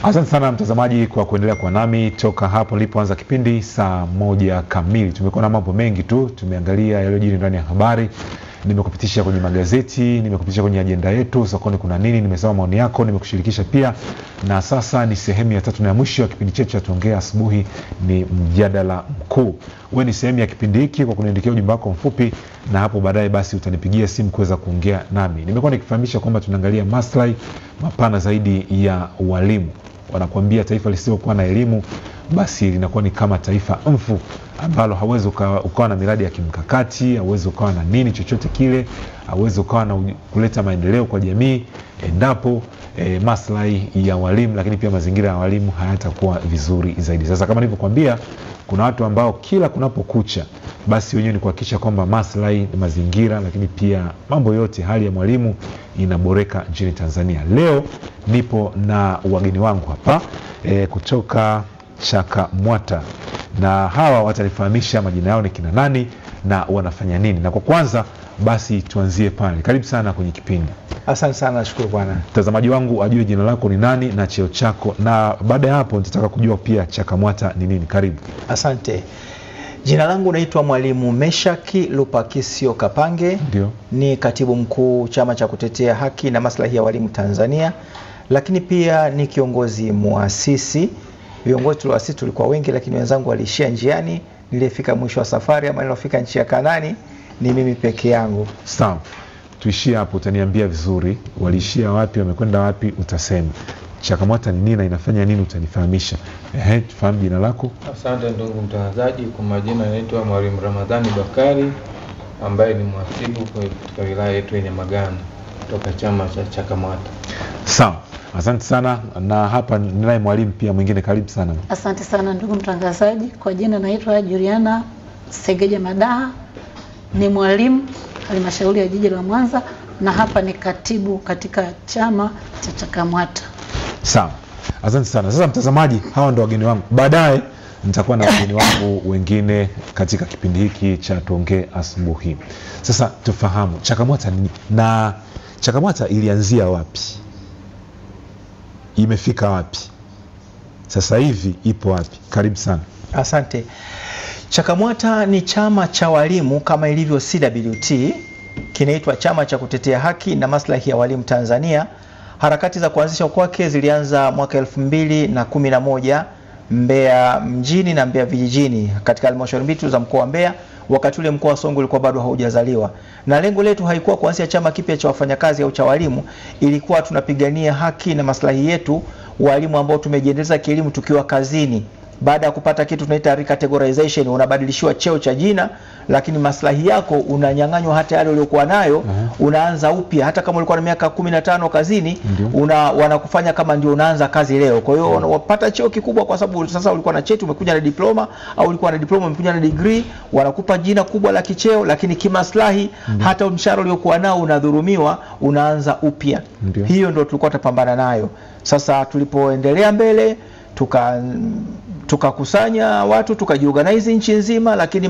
Asante sana mtazamaji kwa kuendelea kwa nami toka hapo nilipoanza kipindi saa 1 kamili. Tumekuwa na mambo mengi tu, tumeangalia yaliyojiri ndani ya habari, nimekupitisha kwenye magazeti, nimekupitisha kwenye agenda yetu, sokoni kuna nini, nimesema maoni yako, nimekushirikisha pia. Na sasa ni sehemu ya 3 na ya mwisho ya kipindi chetu cha Tuongee Asubuhi, ni mjadala mkuu. Wewe ni sehemu ya kipindi hiki kwa kuniandikia ujumbe wako mfupi, na hapo baadaye basi utanipigia simu kuweza kuongea nami. Nimekuwa nikifahamisha kwamba tunaangalia maslahi mapana zaidi ya walimu. Wanakuambia taifa lisilokuwa na elimu basi linakuwa ni kama taifa mfu ambalo hauwezi ukawa na miradi ya kimkakati, hauwezi ukawa na nini chochote kile, hauwezi ukawa na kuleta maendeleo kwa jamii endapo maslahi ya walimu lakini pia mazingira ya walimu hayatakuwa vizuri zaidi. Sasa kama nilivyokuambia, kuna watu ambao kila kunapokucha basi wenyewe ni kuhakikisha kwamba maslahi, mazingira lakini pia mambo yote, hali ya mwalimu inaboreka nchini Tanzania. Leo nipo na wageni wangu hapa kutoka CHAKAMWATA, na hawa watanifahamisha majina yao ni kina nani na wanafanya nini. Na kwa kwanza basi tuanzie pale. Karibu sana kwenye kipindi. Asante sana, nashukuru bwana. Mtazamaji wangu ajue jina lako ni nani na cheo chako, na baada ya hapo nitataka kujua pia CHAKAMWATA ni nini. Karibu. Asante. Jina langu naitwa Mwalimu Meshaki Lupakisio Kapange. Ndio. Ni katibu mkuu chama cha kutetea haki na maslahi ya walimu Tanzania, lakini pia ni kiongozi muasisi. Viongozi tuliwasisi tulikuwa wengi, lakini wenzangu walishia njiani. Nilifika mwisho wa safari, ama nilofika nchi ya Kanani ni mimi peke yangu. Sawa. Tuishie hapo, utaniambia vizuri walishia wapi, wamekwenda wapi, utasema. CHAKAMWATA ni nini na inafanya nini, utanifahamisha. Tufahamu jina lako. Asante ndugu mtangazaji, kwa majina naitwa Mwalimu Ramadhani Bakari ambaye ni mhasibu katika wilaya yetu ya Nyamagana kutoka chama cha CHAKAMWATA. Sawa. Asante sana, na hapa ninaye mwalimu pia mwingine. Karibu sana. Asante sana ndugu mtangazaji, kwa jina naitwa Juliana Segeja Madaha, ni mwalimu halmashauri ya jiji la Mwanza, na hapa ni katibu katika chama cha CHAKAMWATA. Sawa. Asante sana. Sasa mtazamaji, hawa ndio wageni wangu. Baadaye nitakuwa na wageni wangu wengine katika kipindi hiki cha Tuongee Asubuhi. Sasa tufahamu CHAKAMWATA nini na CHAKAMWATA ilianzia wapi? Imefika wapi? Sasa hivi ipo wapi? Karibu sana. Asante. CHAKAMWATA ni chama cha walimu kama ilivyo CWT, kinaitwa chama cha kutetea haki na maslahi ya walimu Tanzania. Harakati za kuanzisha kwake zilianza mwaka 2011 Mbeya mjini na Mbeya vijijini katika halmashauri mbili za mkoa wa Mbeya. Wakati ule mkoa wa Songwe ulikuwa bado haujazaliwa. Na lengo letu haikuwa kuanzisha chama kipya cha wafanyakazi au cha walimu, ilikuwa tunapigania haki na maslahi yetu walimu ambao tumejiendeleza kielimu tukiwa kazini. Baada ya kupata kitu tunaita recategorization, unabadilishiwa cheo cha jina, lakini maslahi yako unanyang'anywa hata yale uliokuwa nayo. Unaanza upya hata kama ulikuwa na miaka 15 kazini, wanakufanya kama ndio unaanza kazi leo. Kwa hiyo unapata cheo kikubwa kwa sababu sasa ulikuwa na cheti, umekuja na diploma, au ulikuwa na diploma umekuja na degree, wanakupa jina kubwa la kicheo, lakini kimaslahi hata mshahara uliokuwa nao unadhulumiwa, unaanza upya. Hiyo ndio tulikuwa tunapambana nayo. Sasa tulipoendelea mbele tukakusanya watu, tukajiorganize nchi nzima, lakini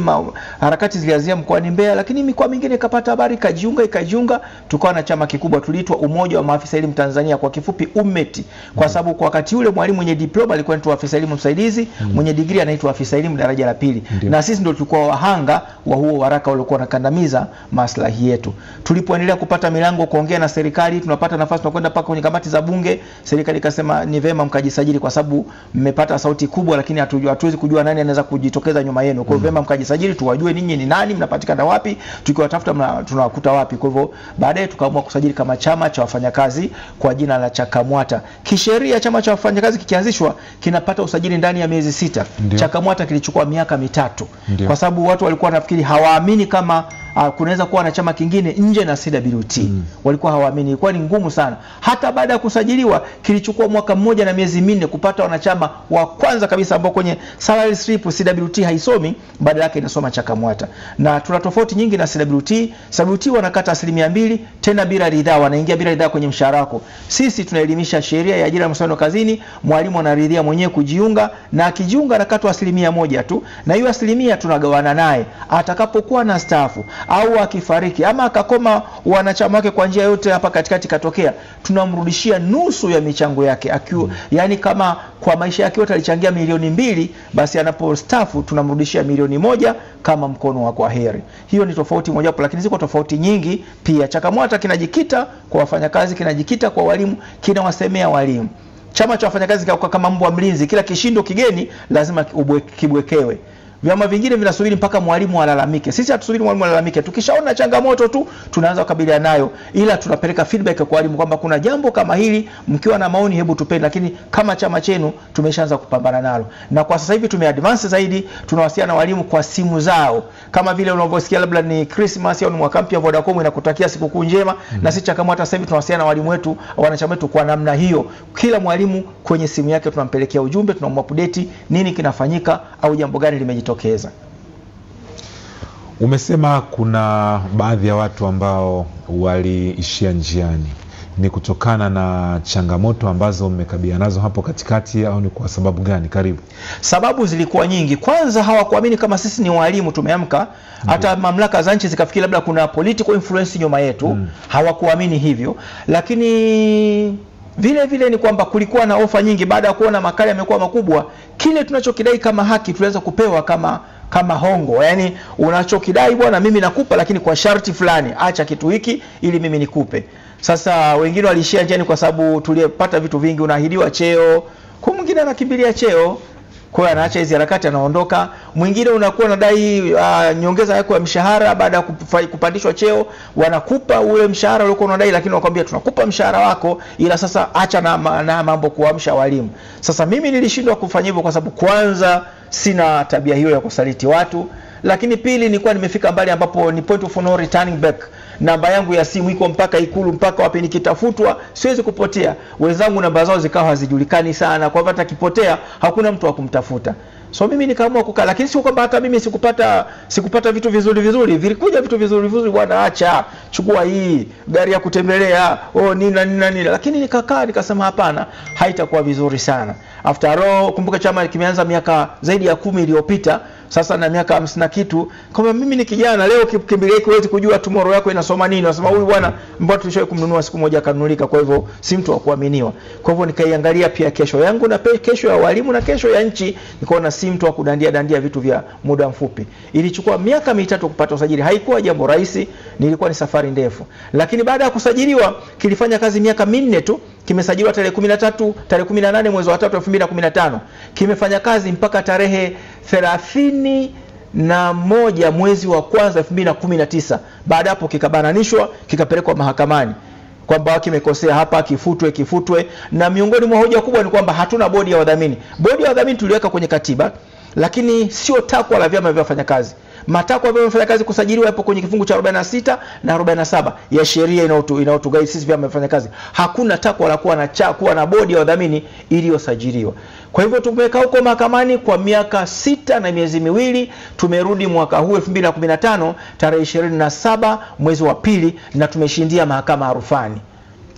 harakati zilianzia mkoani Mbeya, lakini mikoa mingine ikapata habari, ikajiunga, tukawa na chama kikubwa tuliitwa Umoja wa Maafisa Elimu Tanzania, kwa kifupi UMMET, kwa sababu kwa wakati ule mwalimu mwenye diploma alikuwa anaitwa afisa elimu msaidizi, mwenye degree anaitwa afisa elimu daraja la pili. Na sisi ndio tulikuwa wahanga wa huo waraka uliokuwa unakandamiza maslahi yetu. Tulipoendelea kupata milango kuongea na serikali, tunapata nafasi tunakwenda paka kwenye kamati za bunge, serikali ikasema ni vema mkajisajili kwa sababu mmepata sauti kubwa, lakini hatuwezi kujua nani anaweza kujitokeza nyuma yenu. Kwa hivyo vema mkajisajili tuwajue ninyi ni nani, mnapatikana wapi, tukiwatafuta tunawakuta wapi. Kwa hivyo baadaye tukaamua kusajili kama chama cha wafanyakazi kwa jina la CHAKAMWATA. Kisheria chama cha wafanyakazi kikianzishwa kinapata usajili ndani ya miezi 6. CHAKAMWATA kilichukua miaka 3. Kwa sababu watu walikuwa nafikiri hawaamini kama kunaweza kuwa na chama kingine nje na CWT. Walikuwa hawaamini, ilikuwa ni ngumu sana. Hata baada ya kusajiliwa kilichukua mwaka 1 na miezi 4 kupata wanachama wa kwanza kabisa ambao kwenye salary slip CWT haisomi, badala yake inasoma CHAKAMWATA. Na tuna tofauti nyingi na CWT. CWT wanakata 2% tena bila ridhaa, wanaingia bila ridhaa kwenye mshahara wako. Sisi tunaelimisha sheria ya ajira na mahusiano kazini, mwalimu anaridhia mwenyewe kujiunga, na akijiunga anakatwa 1% tu, na hiyo 1% tunagawana naye atakapokuwa na staafu. au akifariki ama akakoma wanachama wake kwa njia yote hapa katikati katokea, tunamrudishia nusu ya michango yake yani kama kwa maisha yake yote alichangia milioni 2, basi anapostaafu tunamrudishia milioni 1 kama mkono wa kwaheri. Hiyo ni tofauti moja hapo, lakini ziko tofauti nyingi pia. CHAKAMWATA kinajikita kwa wafanyakazi, kinajikita kwa walimu, kinawasemea walimu. Chama cha wafanyakazi kama mbwa mlinzi, kila kishindo kigeni lazima kibwekewe. Vyama vingine vinasubiri mpaka mwalimu alalamike. Sisi hatusubiri mwalimu alalamike. Tukishaona changamoto tu tunaanza kukabiliana nayo, ila tunapeleka feedback kwa walimu kwamba kuna jambo kama hili, mkiwa na maoni hebu tupeni, lakini kama chama chenu tumeshaanza kupambana nalo. Na kwa sasa hivi tumeadvance zaidi, tunawasiliana na walimu kwa simu zao. Kama vile unavyosikia labda ni Christmas au ni mwaka mpya, Vodacom inakutakia sikukuu njema, na sisi CHAKAMWATA sasa hivi tunawasiliana na walimu wetu, wanachama wetu kwa namna hiyo. Kila mwalimu kwenye simu yake tunampelekea ujumbe, tunamupdate nini kinafanyika au jambo gani limejitokeza. Umesema kuna baadhi ya watu ambao waliishia njiani. Ni kutokana na changamoto ambazo mmekabiliana nazo hapo katikati au ni kwa sababu gani? Karibu. Sababu zilikuwa nyingi. Kwanza hawakuamini kama sisi ni walimu tumeamka. Hata mamlaka za nchi zikafikiri labda kuna political influence nyuma yetu. Hawakuamini hivyo. Lakini vile ni kwamba kulikuwa na ofa nyingi baada ya kuona makali yamekuwa makubwa. Kile tunachokidai kama haki tuliweza kupewa kama hongo. Yani unachokidai bwana mimi nakupa, lakini kwa sharti fulani, acha kitu hiki ili mimi nikupe. Sasa wengine walishia njiani kwa sababu tulipata vitu vingi. Unaahidiwa cheo, kwa mwingine anakimbilia cheo, kwa hiyo anaacha hizi harakati anaondoka. Mwingine unakuwa unadai nyongeza yako ya mshahara baada ya kupandishwa cheo, wanakupa ule mshahara uliokuwa unadai, lakini wanakuambia tunakupa mshahara wako, ila sasa acha na mambo kuamsha walimu. Sasa mimi nilishindwa kufanya hivyo kwa sababu kwanza sina tabia hiyo ya kusaliti watu, lakini pili nilikuwa nimefika mbali ambapo ni point of no returning back. Namba yangu ya simu iko mpaka Ikulu, mpaka wapi nikitafutwa siwezi kupotea. Wenzangu namba zao zikawa hazijulikani sana, kwa hivyo hata kipotea hakuna mtu wa kumtafuta. So mimi nikaamua kukaa, lakini sio kwamba hata mimi sikupata vitu vizuri. Vilikuja vitu vizuri bwana, acha chukua hii gari ya kutembelea, nini. Lakini nikakaa nikasema hapana, haitakuwa vizuri sana. After all, kumbuka chama kimeanza miaka zaidi ya 10 iliyopita. Sasa na miaka 50 na kitu, kama mimi ni kijana leo kikimbilia huwezi kujua tomorrow yako inasoma nini. Unasema huyu bwana mbona tulishawahi kumnunua siku moja akanunulika, kwa hivyo si mtu wa kuaminiwa. Kwa hivyo nikaiangalia pia kesho yangu na kesho ya walimu na kesho ya nchi, nikaona si mtu wa kudandia vitu vya muda mfupi. Ilichukua miaka 3 kupata usajili. Haikuwa jambo rahisi, nilikuwa ni safari ndefu. Lakini baada ya kusajiliwa kilifanya kazi miaka 4 tu. Kimesajiliwa tarehe 18 mwezi wa 3 2015. Kimefanya kazi mpaka tarehe 31 mwezi wa kwanza 2019. Baada hapo kikabananishwa, kikapelekwa mahakamani kwamba kimekosea hapa, kifutwe. Na miongoni mwa hoja kubwa ni kwamba hatuna bodi ya wadhamini. Bodi ya wadhamini tuliweka kwenye katiba, lakini sio takwa la vyama vya wafanyakazi. Matakwa ya vyama vya wafanyakazi kusajiliwa hapo kwenye kifungu cha 46 na 47 ya sheria inayotuguide sisi vyama vya wafanyakazi. Hakuna takwa la kuwa na bodi ya wadhamini iliyosajiliwa. Kwa hivyo tumekaa huko mahakamani kwa miaka 6 na miezi 2. Tumerudi mwaka huu 2015 tarehe 27 mwezi wa 2 na tumeshindia mahakama ya rufani.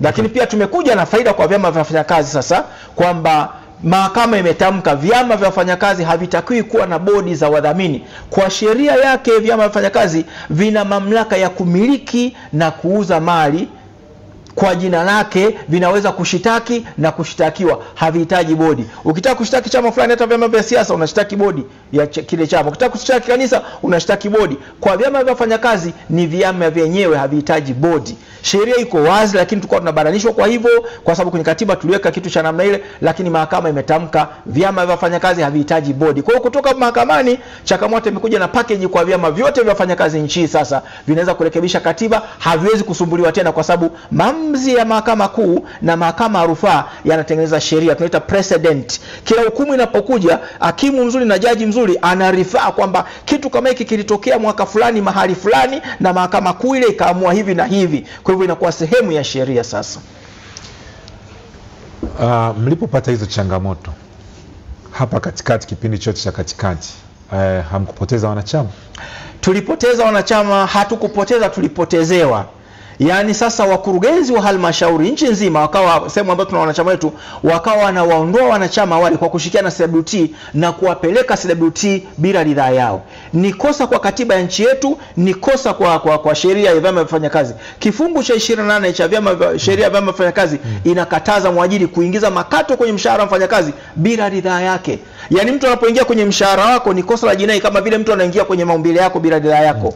Lakini pia tumekuja na faida kwa vyama vya wafanyakazi sasa, kwamba mahakama imetamka vyama vya wafanyakazi havitakiwi kuwa na bodi za wadhamini. Kwa sheria yake vyama vya wafanyakazi vina mamlaka ya kumiliki na kuuza mali kwa jina lake, vinaweza kushitaki na kushtakiwa, havihitaji bodi. Ukitaka kushtaki chama fulani, hata vyama vya siasa, unashtaki bodi ya kile chama. Ukitaka kushtaki kanisa, unashtaki bodi. Kwa vyama vya wafanyakazi ni vyama vyenyewe, havihitaji bodi. Sheria iko wazi, lakini tulikuwa tunabaranishwa kwa hivyo, kwa sababu kwenye katiba tuliweka kitu cha namna ile, lakini mahakama imetamka vyama vya wafanyakazi havihitaji bodi. Kwa hiyo kutoka mahakamani, CHAKAMWATA imekuja na package kwa vyama vyote vya wafanyakazi nchi sasa vinaweza kurekebisha katiba, haviwezi kusumbuliwa tena, kwa sababu maamuzi ya mahakama kuu na mahakama ya rufaa yanatengeneza sheria, tunaita precedent. Kila hukumu inapokuja, hakimu mzuri na jaji mzuri anarifaa kwamba kitu kama hiki kilitokea mwaka fulani mahali fulani na mahakama kuu ile ikaamua hivi na hivi. Kwa hivyo inakuwa sehemu ya sheria sasa. Mlipopata hizo changamoto hapa katikati, kipindi chote cha katikati, hamkupoteza wanachama? Tulipoteza wanachama, hatukupoteza, tulipotezewa. Yaani sasa wakurugenzi wa halmashauri nchi nzima wakawa sehemu ambayo tuna wanachama wetu wakawa na waondoa wanachama wale kwa kushikiana na CWT na kuwapeleka CWT bila ridhaa yao. Ni kosa kwa katiba ya nchi yetu, ni kosa kwa sheria ya vyama vya wafanyakazi. Kifungu cha 28 cha sheria ya vyama vya wafanyakazi inakataza mwajiri kuingiza makato kwenye mshahara wa mfanyakazi bila ridhaa yake. Yaani mtu anapoingia kwenye mshahara wako ni kosa la jinai kama vile mtu anaingia kwenye maumbile yako bila ridhaa yako.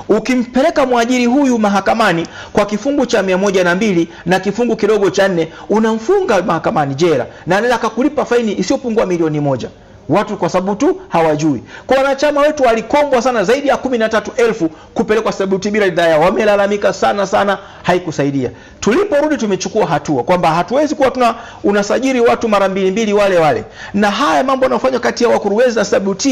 Ukimpeleka mwajiri huyu mahakamani kwa kifungu cha 102 na kifungu kidogo cha 4 unamfunga mahakamani jela na anaweza akakulipa faini isiyopungua milioni 1. Watu kwa sababu tu hawajui. Kwa wanachama wetu walikombwa sana zaidi ya 13,000 kupelekwa CWT bila ridhaa yao. Wamelalamika sana haikusaidia. Tuliporudi tumechukua hatua kwamba hatuwezi kuwa unasajili watu mara mbili wale. Na haya mambo yanayofanywa kati ya wakurugenzi na CWT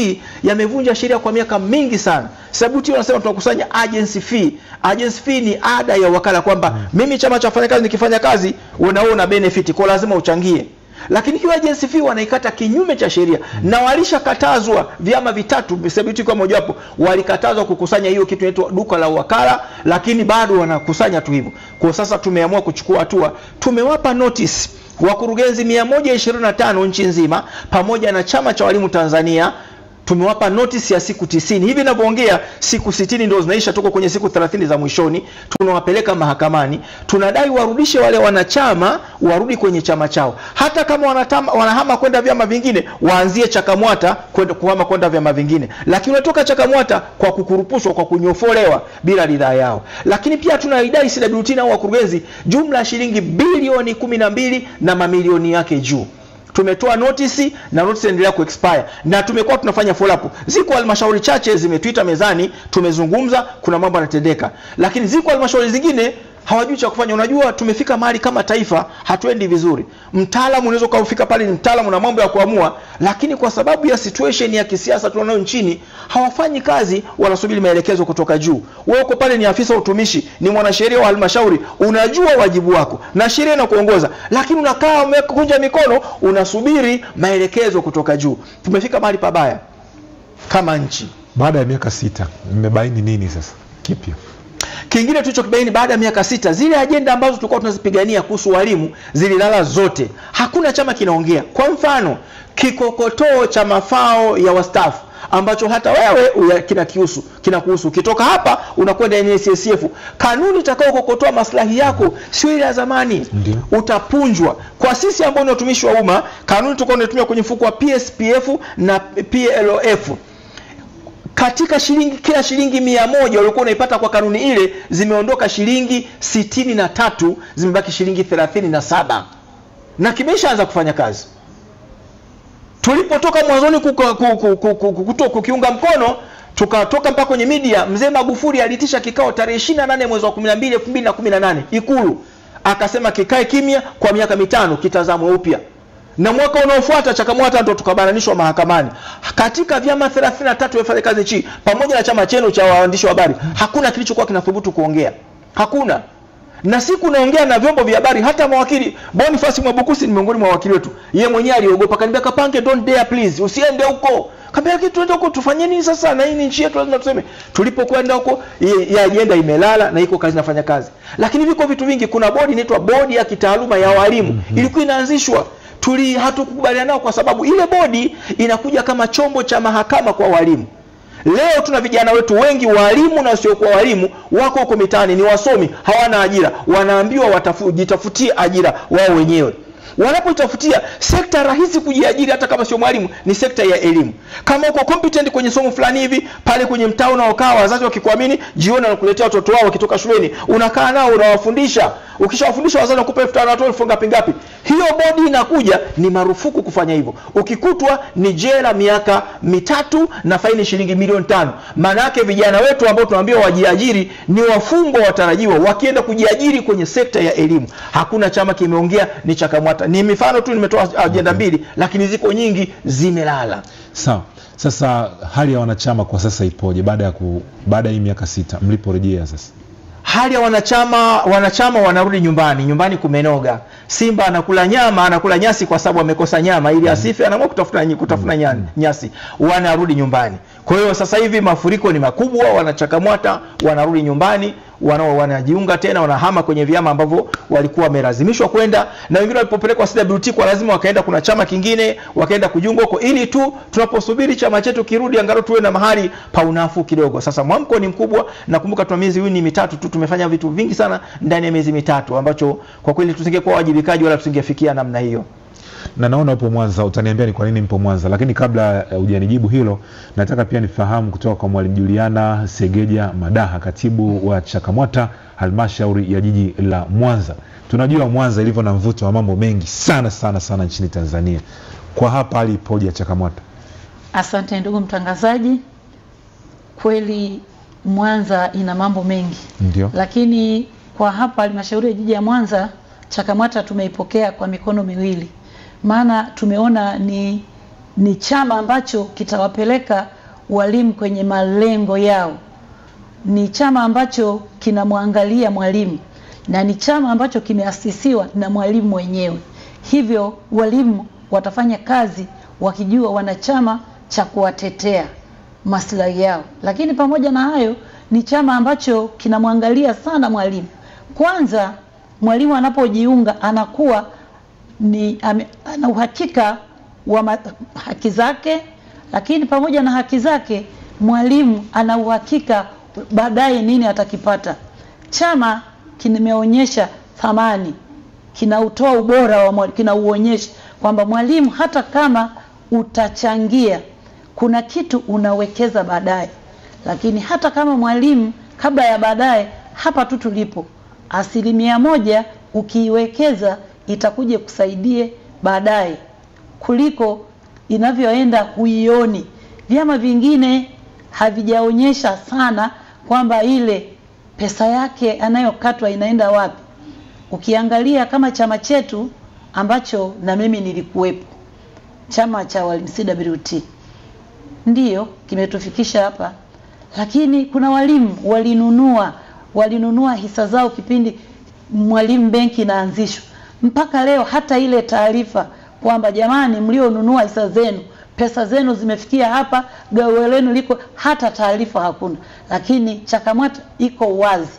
yamevunja sheria kwa miaka mingi sana. CWT wanasema tunakusanya agency fee. Agency fee ni ada ya wakala kwamba mimi chama cha wafanyakazi nikifanya kazi unaona benefit kwa lazima uchangie. Lakini hiyo agency fee wanaikata kinyume cha sheria na walishakatazwa vyama vitatu CWT kwa moja wapo walikatazwa kukusanya hiyo kitu inaitwa duka la wakala, lakini bado wanakusanya tu hivyo. Kwa sasa tumeamua kuchukua hatua, tumewapa notice wakurugenzi 125 nchi nzima pamoja na chama cha walimu Tanzania. Tumewapa notice ya siku 90. Hivi ninavyoongea siku 60 ndio zinaisha, tuko kwenye siku 30 za mwishoni. Tunawapeleka mahakamani. Tunadai warudishe wale wanachama warudi kwenye chama chao. Hata kama wanahama kwenda vyama vingine, waanzie Chakamwata kuhama kwenda vyama vingine. Lakini unatoka Chakamwata kwa kukurupushwa, kwa kunyofolewa bila ridhaa yao. Lakini pia tunaidai CWT na wakurugenzi jumla shilingi bilioni 12 na mamilioni yake juu. Tumetoa notice na notice endelea kuexpire na tumekuwa tunafanya follow up. Ziko halmashauri chache zimetuita mezani, tumezungumza, kuna mambo yanatendeka. Lakini ziko halmashauri zingine hawajui cha kufanya. Unajua tumefika mahali kama taifa hatuendi vizuri. Mtaalamu unaweza kufika pale ni mtaalamu na mambo ya kuamua, lakini kwa sababu ya situation ya kisiasa tunayo nchini hawafanyi kazi, wanasubiri maelekezo kutoka juu. Wewe uko pale ni afisa utumishi, ni mwanasheria wa halmashauri, unajua wajibu wako na sheria inakuongoza, lakini unakaa umekunja mikono unasubiri maelekezo kutoka juu. Tumefika mahali pabaya kama nchi. Baada ya miaka 6 mmebaini nini sasa kipya? Kingine tulichokibaini baada ya miaka 6, zile ajenda ambazo tulikuwa tunazipigania kuhusu walimu zililala zote. Hakuna chama kinaongea. Kwa mfano, kikokotoo cha mafao ya wastaafu ambacho hata wewe kinakuhusu. Kitoka hapa unakwenda NSSF. Kanuni itakao kukotoa maslahi yako sio ile ya zamani. Utapunjwa. Kwa sisi ambao ni watumishi wa umma, kanuni tulikuwa tunatumia kwenye mfuko wa PSPF na PLF. Katika kila shilingi 100 ulikuwa unaipata kwa kanuni ile, zimeondoka shilingi 63, zimebaki shilingi 37. Na kimeshaanza kufanya kazi. Tulipotoka mwanzoni kukiunga mkono, tukatoka mpaka kwenye media, mzee Magufuli aliitisha kikao tarehe 28 mwezi wa 12 2018 Ikulu. Akasema kikae kimya kwa miaka 5 kitazamwe upya. Na mwaka unaofuata Chakamwata ndo tukabananishwa mahakamani. Katika vyama 33 wafanya kazi nchi pamoja na chama chenu cha waandishi wa habari, hakuna kilichokuwa kinathubutu kuongea. Hakuna. Na siku naongea na vyombo vya habari, hata mawakili Boniface Mwabukusi ni miongoni mwa wakili wetu. Yeye mwenyewe aliogopa, kaniambia Kapange don't dare please, usiende huko. Kaambia kitu tuende huko tufanye nini sasa, na hii ni nchi yetu lazima tuseme. Tulipokwenda huko ya ajenda imelala na iko kazi inafanya kazi. Lakini viko vitu vingi, kuna bodi inaitwa bodi ya kitaaluma ya walimu. Ilikuwa inaanzishwa. Hatukukubaliana nao kwa sababu ile bodi inakuja kama chombo cha mahakama kwa walimu. Leo tuna vijana wetu wengi walimu na wasiokuwa walimu wako huko mitaani, ni wasomi, hawana ajira. Wanaambiwa jitafutie ajira wao wenyewe. Wanapotafutia sekta rahisi kujiajiri hata kama sio mwalimu ni sekta ya elimu. Kama uko competent kwenye somo fulani hivi, pale kwenye mtaa unaokaa wazazi wakikuamini, jioni wanakuletea watoto wao wakitoka shuleni, unakaa nao unawafundisha. Ukishawafundisha wazazi wanakupa 1500 ngapi? Hiyo bodi inakuja ni marufuku kufanya hivyo. Ukikutwa ni jela miaka 3 na faini shilingi milioni 5. Maana yake vijana wetu ambao tunaambiwa wajiajiri ni wafungwa watarajiwa wakienda kujiajiri kwenye sekta ya elimu. Hakuna chama kimeongea, ni Chakamwata. Ni mifano tu nimetoa ajenda 2 lakini ziko nyingi zimelala. Sawa. Sasa hali ya wanachama kwa sasa ipoje baada ya miaka 6 mliporejea sasa? Hali ya wanachama wanarudi nyumbani kumenoga. Simba anakula nyama, anakula nyasi kwa sababu amekosa nyama, ili asife anaamua kutafuna nyasi. Wanarudi nyumbani. Kwa hiyo sasa hivi mafuriko ni makubwa, wanachakamwata wanarudi nyumbani, wanajiunga tena, wanahama kwenye vyama ambavyo walikuwa wamelazimishwa kwenda, na wengine walipopelekwa CWT kwa lazima wakaenda kuna chama kingine wakaenda kujiunga huko, ili tu tunaposubiri chama chetu kirudi angalau tuwe na mahali pa unafuu kidogo. Sasa mwamko ni mkubwa, na kumbuka tuna miezi hii ni mitatu tu, tumefanya vitu vingi sana ndani ya miezi mitatu ambacho kwa kweli tusingekuwa wajibikaji wala tusingefikia namna hiyo. Na naona upo Mwanza, utaniambia ni kwa nini mpo Mwanza, lakini kabla hujanijibu hilo nataka pia nifahamu kutoka kwa Mwalimu Juliana Segeja Madaha, katibu wa CHAKAMWATA halmashauri ya jiji la Mwanza. Tunajua Mwanza ilivyo na mvuto wa mambo mengi sana sana sana nchini Tanzania. Kwa hapa hali ipoje CHAKAMWATA? Asante ndugu mtangazaji. Kweli Mwanza ina mambo mengi. Ndio. Lakini kwa hapa halmashauri ya jiji ya Mwanza CHAKAMWATA tumeipokea kwa mikono miwili. Maana tumeona ni chama ambacho kitawapeleka walimu kwenye malengo yao. Ni chama ambacho kinamwangalia mwalimu, na ni chama ambacho kimeasisiwa na mwalimu mwenyewe. Hivyo walimu watafanya kazi wakijua wana chama cha kuwatetea maslahi yao. Lakini pamoja na hayo, ni chama ambacho kinamwangalia sana mwalimu. Kwanza mwalimu anapojiunga anakuwa ana uhakika wa haki zake, lakini pamoja na haki zake mwalimu ana uhakika baadaye nini atakipata. Chama kimeonyesha thamani, kinautoa ubora wa mwalimu, kinauonyesha kwamba mwalimu hata kama utachangia kuna kitu unawekeza baadaye, lakini hata kama mwalimu kabla ya baadaye hapa tu tulipo 1% ukiiwekeza itakuja kusaidie baadaye kuliko inavyoenda huioni. Vyama vingine havijaonyesha sana kwamba ile pesa yake anayokatwa inaenda wapi. Ukiangalia kama chama chetu ambacho na mimi nilikuwepo, chama cha walimu CWT, ndiyo kimetufikisha hapa, lakini kuna walimu walinunua hisa zao kipindi Mwalimu Benki inaanzishwa. Mpaka leo hata ile taarifa kwamba jamani mlionunua hisa zenu, pesa zenu zimefikia hapa, gawio lenu liko, hata taarifa hakuna. Lakini CHAKAMWATA iko wazi.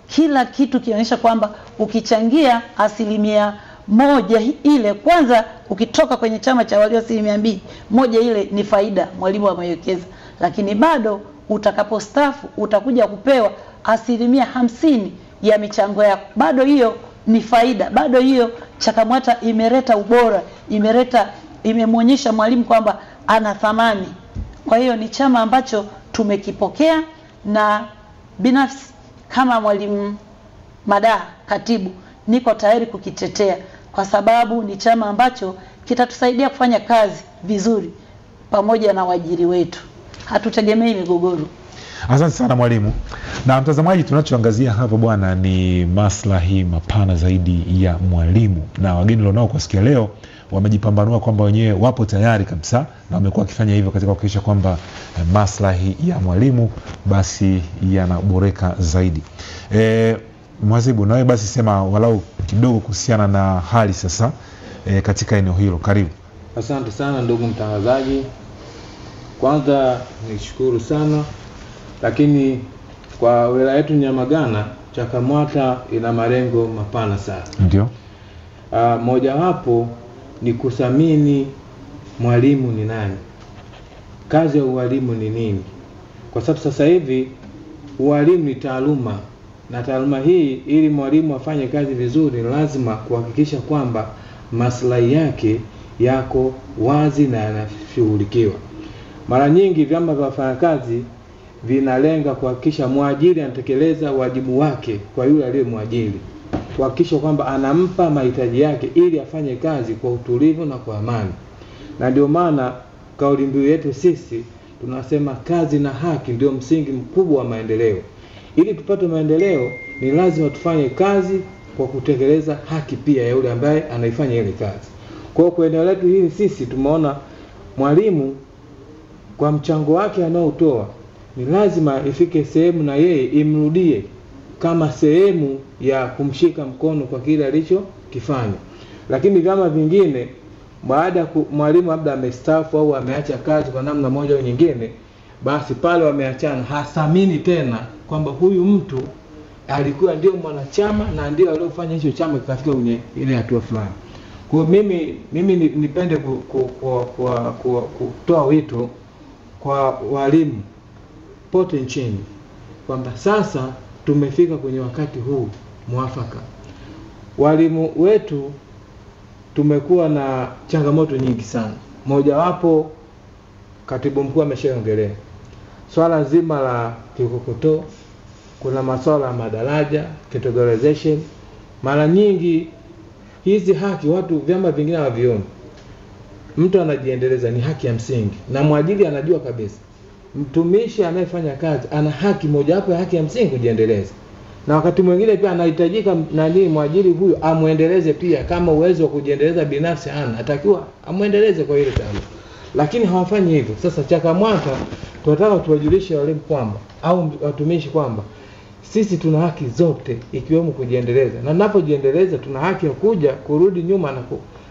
Kila kitu kionyesha kwamba ukichangia 1% ile, kwanza ukitoka kwenye chama cha walio 200, moja ile ni faida mwalimu amewekeza. Lakini bado utakapostaafu utakuja kupewa 50% ya michango yako. Bado hiyo ni faida. Bado hiyo CHAKAMWATA imeleta ubora, imemwonyesha mwalimu kwamba ana thamani. Kwa hiyo ni chama ambacho tumekipokea, na binafsi kama Mwalimu Madaha katibu niko tayari kukitetea, kwa sababu ni chama ambacho kitatusaidia kufanya kazi vizuri pamoja na waajiri wetu. Hatutegemei migogoro. Asante sana mwalimu. Na mtazamaji, tunachoangazia hapa bwana ni maslahi mapana zaidi ya mwalimu, na wageni lonao kwa siku ya leo wamejipambanua kwamba wenyewe wapo tayari kabisa, na wamekuwa wakifanya hivyo katika kuhakikisha kwamba maslahi ya mwalimu basi yanaboreka zaidi. Mwazibu, nawe basi sema walau kidogo kuhusiana na hali sasa katika eneo hilo. Karibu. Asante sana ndugu mtangazaji. Kwanza nishukuru sana, lakini kwa wilaya yetu Nyamagana CHAKAMWATA ina malengo mapana sana. Ndio. Moja wapo ni kuthamini mwalimu ni nani, kazi ya ualimu ni nini. Kwa sababu sasa hivi ualimu ni taaluma, na taaluma hii ili mwalimu afanye kazi vizuri lazima kuhakikisha kwamba maslahi yake yako wazi na yanashughulikiwa. Mara nyingi vyama vya wafanyakazi vinalenga kuhakikisha mwajiri anatekeleza wajibu wake kwa yule aliyemwajiri, kuhakikisha kwamba anampa mahitaji yake ili afanye kazi kwa utulivu na kwa amani. Na ndio maana kauli mbiu yetu sisi tunasema kazi na haki ndio msingi mkubwa wa maendeleo. Ili tupate maendeleo ni lazima tufanye kazi kwa kutekeleza haki pia ya yule ambaye anaifanya ile kazi. Kwa eneo letu hili sisi tumeona mwalimu kwa mchango wake anaotoa ni lazima ifike sehemu na yeye imrudie kama sehemu ya kumshika mkono kwa kile alichokifanya. Lakini vyama vingine baada mwalimu labda amestaafu au ameacha kazi kwa namna moja au nyingine, basi pale wameachana, hathamini tena kwamba huyu mtu alikuwa ndio mwanachama na ndio aliyofanya hicho chama kikafika kwenye ile hatua fulani. Kwa mimi nipende kutoa wito kwa walimu pote nchini kwamba sasa tumefika kwenye wakati huu mwafaka. Walimu wetu tumekuwa na changamoto nyingi sana. Mojawapo katibu mkuu ameshaongelea swala zima la kikokotoo, kuna masuala ya madaraja, categorization. Mara nyingi hizi haki watu vyama vingine havioni. Mtu anajiendeleza ni haki ya msingi na mwajiri anajua kabisa. Mtumishi anayefanya kazi ana haki mojawapo ya haki ya msingi kujiendeleza. Na wakati mwingine pia anahitajika mwajiri huyu amuendeleze pia, kama uwezo wa kujiendeleza binafsi atakiwa amuendeleze kwa ile taaluma. Lakini hawafanyi hivyo. Sasa CHAKAMWATA tunataka tuwajulishe walimu kwamba au watumishi kwamba sisi tuna haki zote ikiwemo kujiendeleza. Na ninapojiendeleza tuna haki ya kuja kurudi nyuma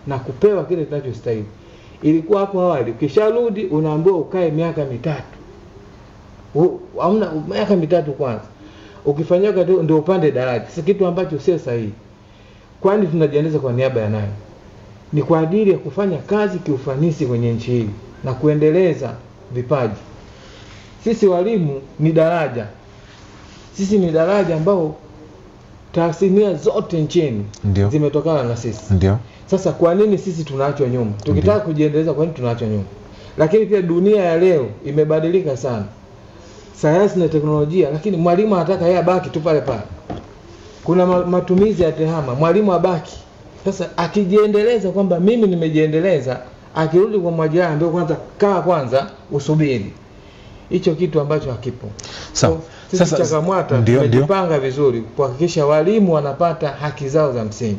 na kupewa kile tunachostahili. Ilikuwa hapo awali ukisharudi unaambiwa ukae miaka 3. Hamna miaka 3 kwanza. Ukifanyia ndio upande daraja. Sasa kitu ambacho sio sahihi. Kwani tunajiendeleza kwa niaba ya nani? Ni kwa ajili ya kufanya kazi kiufanisi kwenye nchi hii na kuendeleza vipaji. Sisi walimu ni daraja. Sisi ni daraja ambao taasisi zote nchini zimetokana na sisi. Ndio. Sasa kwa nini sisi tunaachwa nyuma? Tukitaka kujiendeleza kwa nini tunaachwa nyuma? Lakini pia dunia ya leo imebadilika sana. Sayansi na teknolojia, lakini mwalimu anataka yeye abaki tu pale pale. Kuna matumizi ya tehama, mwalimu abaki. Sasa akijiendeleza kwamba mimi nimejiendeleza, akirudi kwa mwajiri ndio kwanza usubiri. Hicho kitu ambacho hakipo. Sawa. Sasa CHAKAMWATA tumejipanga vizuri kuhakikisha walimu wanapata haki zao za msingi.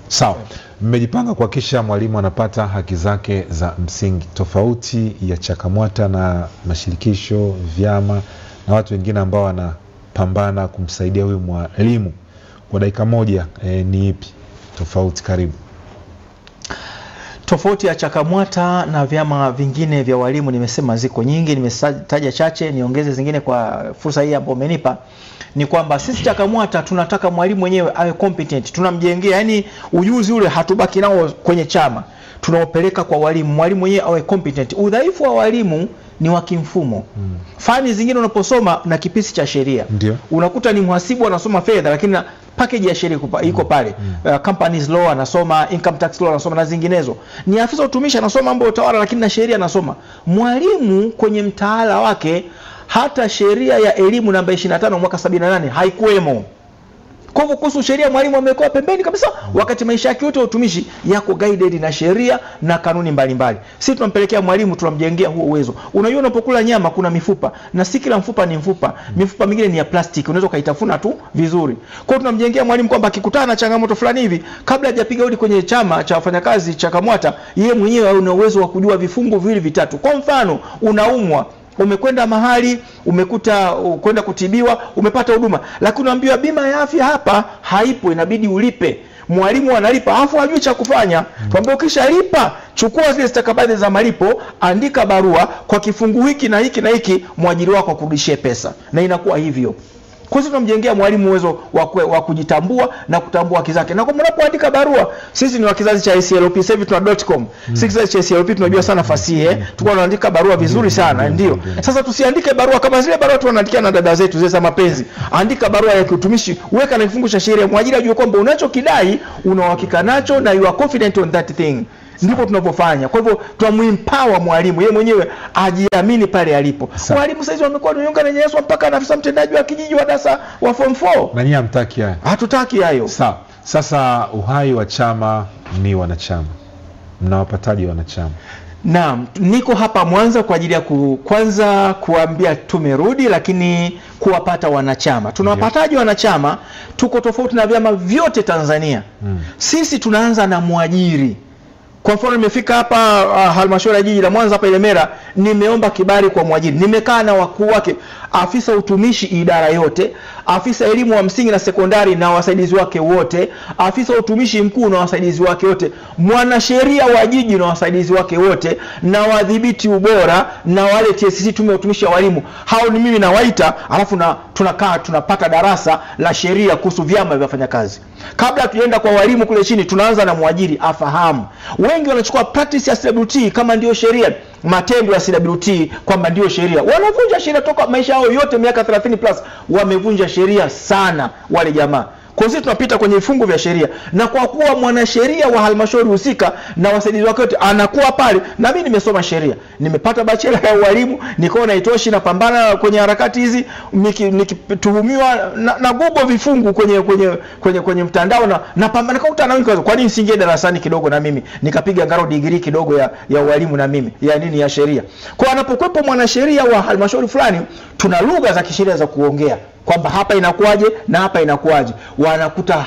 Sawa. Mmejipanga kuhakikisha mwalimu anapata haki zake za msingi. Tofauti ya CHAKAMWATA na mashirikisho, vyama na watu wengine ambao wanapambana kumsaidia huyu mwalimu, kwa dakika moja ni ipi tofauti? Karibu. Tofauti ya CHAKAMWATA na vyama vingine vya walimu nimesema ziko nyingi, nimetaja chache, niongeze zingine kwa fursa hii ambayo umenipa. Ni kwamba sisi CHAKAMWATA tunataka mwalimu mwenyewe awe competent, tunamjengea, yani ujuzi ule hatubaki nao kwenye chama, tunaopeleka kwa walimu, mwalimu mwenyewe awe competent. Udhaifu wa walimu ni wa kimfumo. Fani zingine unaposoma na kipisi cha sheria, unakuta ni mhasibu anasoma fedha lakini na package ya sheria iko pale. Companies law anasoma, income tax law anasoma na zinginezo. Ni afisa utumishi anasoma mambo ya utawala lakini na sheria anasoma. Mwalimu kwenye mtaala wake hata sheria ya elimu namba 25 mwaka 78 haikuwemo. Kwa hivyo kuhusu sheria mwalimu amekuwa pembeni kabisa, wakati maisha yake yote ya utumishi yako guided na sheria na kanuni mbalimbali. Sisi tunampelekea mwalimu, tunamjengea huo uwezo. Unajua unapokula nyama kuna mifupa na si kila mfupa ni mfupa. Mifupa mingine ni ya plastiki, unaweza kaitafuna tu vizuri. Kwa hiyo tunamjengea mwalimu kwamba akikutana na changamoto fulani hivi, kabla hajapiga hodi kwenye chama cha wafanyakazi CHAKAMWATA, yeye mwenyewe ana uwezo wa kujua vifungu viwili vitatu. Kwa mfano, unaumwa, umekwenda mahali, umekuta kwenda kutibiwa, umepata huduma, lakini unaambiwa bima ya afya hapa haipo, inabidi ulipe. Mwalimu analipa, afu hajui cha kufanya. Kwamba ukishalipa, chukua zile stakabadhi za malipo, andika barua kwa kifungu hiki na hiki na hiki, mwajiri wako akurudishie pesa. Na inakuwa hivyo. Kwa hiyo tunamjengea mwalimu uwezo wa kujitambua na kutambua haki zake. Na kwa mnapoandika barua, sisi ni wa kizazi cha SLP, sasa hivi tuna .com. Sisi kizazi cha SLP tunajua sana fasihi, tulikuwa tunaandika barua vizuri sana, ndio. Sasa tusiandike barua kama zile barua tunaandikia na dada zetu zile za mapenzi. Andika barua ya kiutumishi, weka na kifungu cha sheria, mwajiri ajue kwamba unachokidai una uhakika nacho na you are confident on that thing. Ndipo tunapofanya. Kwa hivyo tunamuempower mwalimu yeye mwenyewe ajiamini pale alipo. Walimu sasa wamekuwa wanajiunga na Yesu mpaka na afisa mtendaji wa kijiji wa darasa wa form 4. Na nyinyi hamtaki hayo? Hatutaki hayo. Sawa. Sasa uhai wa chama ni wanachama. Mnawapataje wanachama? Naam, niko hapa Mwanza kwa ajili ya kwanza kuambia tumerudi, lakini kuwapata wanachama. Tunawapataje wanachama? Tuko tofauti na vyama vyote Tanzania. Sisi tunaanza na mwajiri. Kwa mfano nimefika hapa halmashauri ya jiji la Mwanza hapa Ilemela, nimeomba kibali kwa mwajiri. Nimekaa na wakuu wake, afisa utumishi idara yote, afisa elimu wa msingi na sekondari na wasaidizi wake wote, afisa utumishi mkuu na wasaidizi wake wote, mwanasheria wa jiji na wasaidizi wake wote, na wadhibiti ubora na wale TSC tume ya utumishi wa walimu. Hao ni mimi nawaita, alafu tunakaa tunapata darasa la sheria kuhusu vyama vya wafanyakazi. Kabla tuenda kwa walimu kule chini, tunaanza na mwajiri afahamu. Wengi wanachukua practice ya CWT kama ndio sheria, matendo ya CWT kwamba ndio sheria. Wanavunja sheria toka maisha yao yote, miaka 30 plus wamevunja sheria sana wale jamaa. Kwa sisi tunapita kwenye vifungu vya sheria, na kwa kuwa mwanasheria wa halmashauri husika na wasaidizi wake wote anakuwa pale, na mimi nimesoma sheria, nimepata bachelor ya ualimu, nikaona haitoshi, na pambana kwenye harakati hizi, nikituhumiwa na Google vifungu kwenye mtandao, na pambana kauta na wengi. Kwa nini singie darasani kidogo na mimi nikapiga ngaro degree kidogo ya ualimu na mimi ya sheria? Kwa anapokuepo mwanasheria wa halmashauri fulani, tuna lugha za kisheria za kuongea kwamba hapa inakuaje na hapa inakuaje. Wanakuta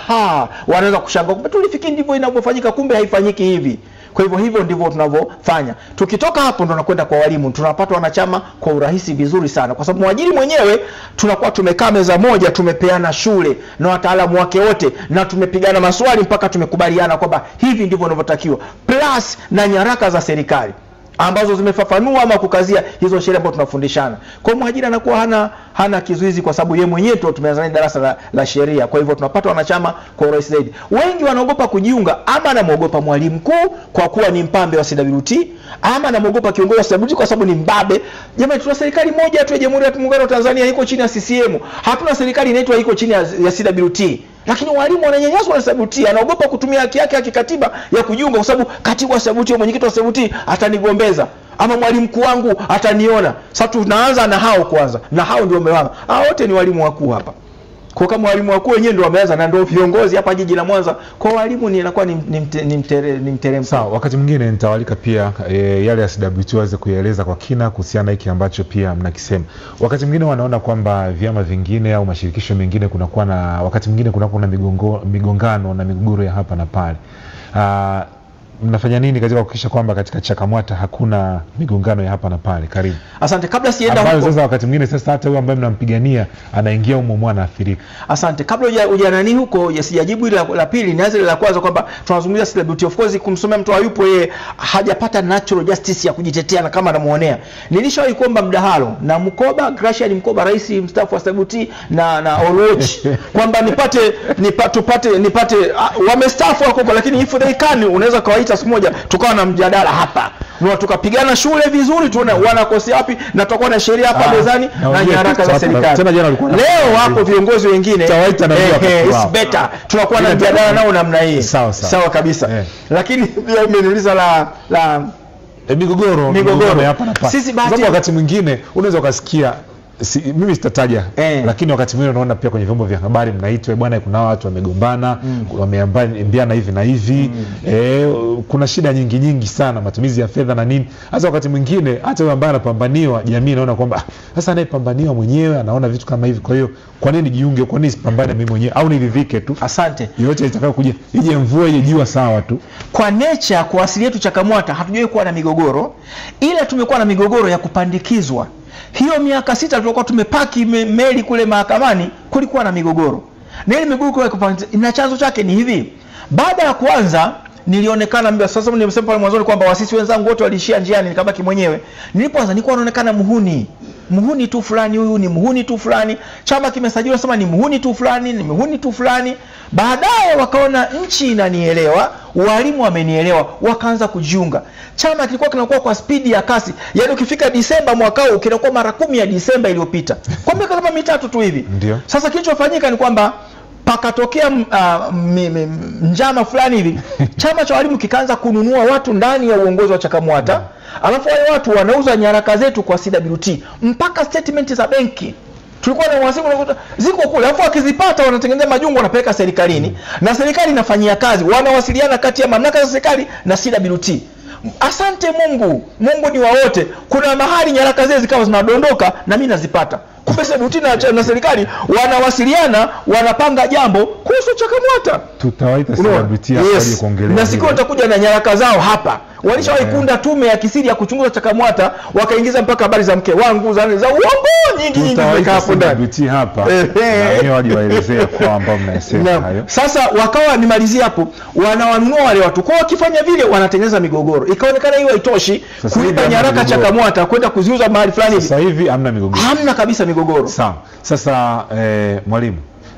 wanaweza kushangaa kwamba tulifikiri ndivyo inavyofanyika, kumbe haifanyiki hivi. Kwa hivyo ndivyo tunavyofanya. Tukitoka hapo ndo nakwenda kwa walimu, tunapata wanachama kwa urahisi vizuri sana, kwa sababu mwajiri mwenyewe tunakuwa tumekaa meza moja, tumepeana shule na wataalamu wake wote, na tumepigana maswali mpaka tumekubaliana kwamba hivi ndivyo inavyotakiwa, plus na nyaraka za serikali ambazo zimefafanua ama kukazia hizo sheria ambazo tunafundishana. Kwa mwajiri anakuwa hana kizuizi, kwa sababu yeye mwenyewe tu tumeanza darasa la sheria. Kwa hivyo tunapata wanachama kwa urahisi zaidi. Wengi wanaogopa kujiunga, ama anamuogopa mwalimu mkuu kwa kuwa ni mpambe wa CWT, ama anamuogopa kiongozi wa CWT kwa sababu ni mbabe. Jamani, tuna serikali moja tu ya Jamhuri ya Muungano wa Tanzania, iko chini ya CCM. Hatuna serikali inaitwa iko chini ya CWT. Lakini walimu wananyanyaswa na CWT, anaogopa kutumia haki yake ya kikatiba ya kujiunga, kwa sababu katibu wa CWT au mwenyekiti wa CWT atanigombeza, ama mwalimu mkuu wangu ataniona. Sasa tunaanza na hao kwanza, na hao ndio wamewanga. Hao wote ni walimu wakuu hapa. Kwa kama walimu wakuu wenyewe ndio wameanza na ndio viongozi hapa jiji la Mwanza, kwa walimu ni inakuwa ni mteremko. Sawa, wakati mwingine nitawalika pia yale ya CWT waweze kueleza kwa kina kuhusiana na hiki ambacho pia mnakisema. Wakati mwingine wanaona kwamba vyama vingine au mashirikisho mengine kunakuwa na wakati mwingine kunakuwa na migongano na migogoro ya hapa na pale. Mnafanya nini katika kuhakikisha kwamba katika CHAKAMWATA hakuna migongano ya hapa na pale? Karibu. Asante. Kabla sienda huko, sasa wakati mwingine sasa hata huyo ambaye mnampigania anaingia humo mwana athirika. Asante. Kabla hujanani huko, sijajibu ile la pili, nianze la kwanza kwamba tunazungumzia CWT. Of course kumsomea mtu hayupo, yeye hajapata natural justice ya kujitetea na kama anamuonea. Nilishawahi kuomba mdahalo na Mkoba, Gracian Mkoba, rais mstaafu wa CWT, na Oloch kwamba nipate wamestaafu wako, lakini if they can unaweza kawaita siku moja tukawa na mjadala hapa, na tukapigana shule vizuri, tuone wanakosea wapi, na tutakuwa na sheria hapa mezani na nyaraka za serikali. Leo wapo viongozi wengine it's better tunakuwa na mjadala nao namna hii. Sawa kabisa. Lakini pia umeniuliza la migogoro hapa na pale. Sisi bahati wakati mwingine unaweza ukasikia mimi sitataja, lakini wakati mwingine unaona pia kwenye vyombo vya habari mnaitwa bwana, kuna watu wamegombana, wameambiana hivi na hivi, kuna shida nyingi sana, matumizi ya fedha na nini. Sasa wakati mwingine hata yule ambaye anapambaniwa, jamii inaona kwamba sasa anayepambaniwa mwenyewe anaona vitu kama hivi, kwa hiyo kwa nini jiunge, kwa nini sipambane mimi mwenyewe au niridhike tu? Asante. Yote itakayo kuja ije mvua ije jua sawa tu. Kwa nature, kwa asili yetu CHAKAMWATA hatujawahi kuwa na migogoro, ila tumekuwa na migogoro ya kupandikizwa. Hiyo miaka 6 tulikuwa tumepaki meli kule mahakamani, kulikuwa na migogoro. Na ile migogoro ya kupandikizwa ina chanzo chake ni hivi. Baada ya kwanza nilionekana mbele, sasa nimesema pale mwanzo kwamba wasisi wenzangu wote walishia njiani, nikabaki mwenyewe. Nilipoanza nilikuwa naonekana muhuni tu fulani, huyu ni muhuni tu fulani, chama kimesajiliwa sema ni muhuni tu fulani, Baadaye wakaona nchi inanielewa, walimu wamenielewa, wakaanza kujiunga. Chama kilikuwa kinakuwa kwa spidi ya kasi. Yaani ukifika Disemba mwaka huu kinakuwa mara 10 ya Disemba iliyopita. Kwa miaka kama 3 tu hivi. Ndiyo. Sasa kilichofanyika ni kwamba pakatokea njama fulani hivi. Chama cha walimu kikaanza kununua watu ndani ya uongozi wa CHAKAMWATA. Alafu wale watu wanauza nyaraka zetu kwa CWT mpaka statement za benki. Tulikuwa na wasifu ziko kule, alafu akizipata wanatengeneza majungu wanapeleka serikalini, na serikali inafanyia kazi, wanawasiliana kati ya mamlaka za serikali na CWT. Asante Mungu, Mungu ni wa wote. Kuna mahali nyaraka zile zikawa zinadondoka na mimi nazipata. Kwa kumbe CWT na serikali wanawasiliana, wanapanga jambo kuhusu CHAKAMWATA. Tutawaita CWT hapa ili kuongelea. Na siku watakuja na nyaraka zao hapa. Walishawahi kuunda tume ya kisiri ya kuchunguza CHAKAMWATA, wakaingiza mpaka habari za mke wangu za uongo nyingi zika hapo ndani. CWT hapa na wenyewe waje waelezea kwa ambao mnasema hayo. Sasa wakawa nimalizie hapo, wanawanunua wale watu. Kwa wakifanya vile wanatengeneza migogoro. Ikaonekana hiyo haitoshi, kuiba nyaraka CHAKAMWATA kwenda kuziuza mahali fulani. Sasa hivi hamna migogoro. Hamna kabisa migogoro. Sawa. Sasa mwalimu,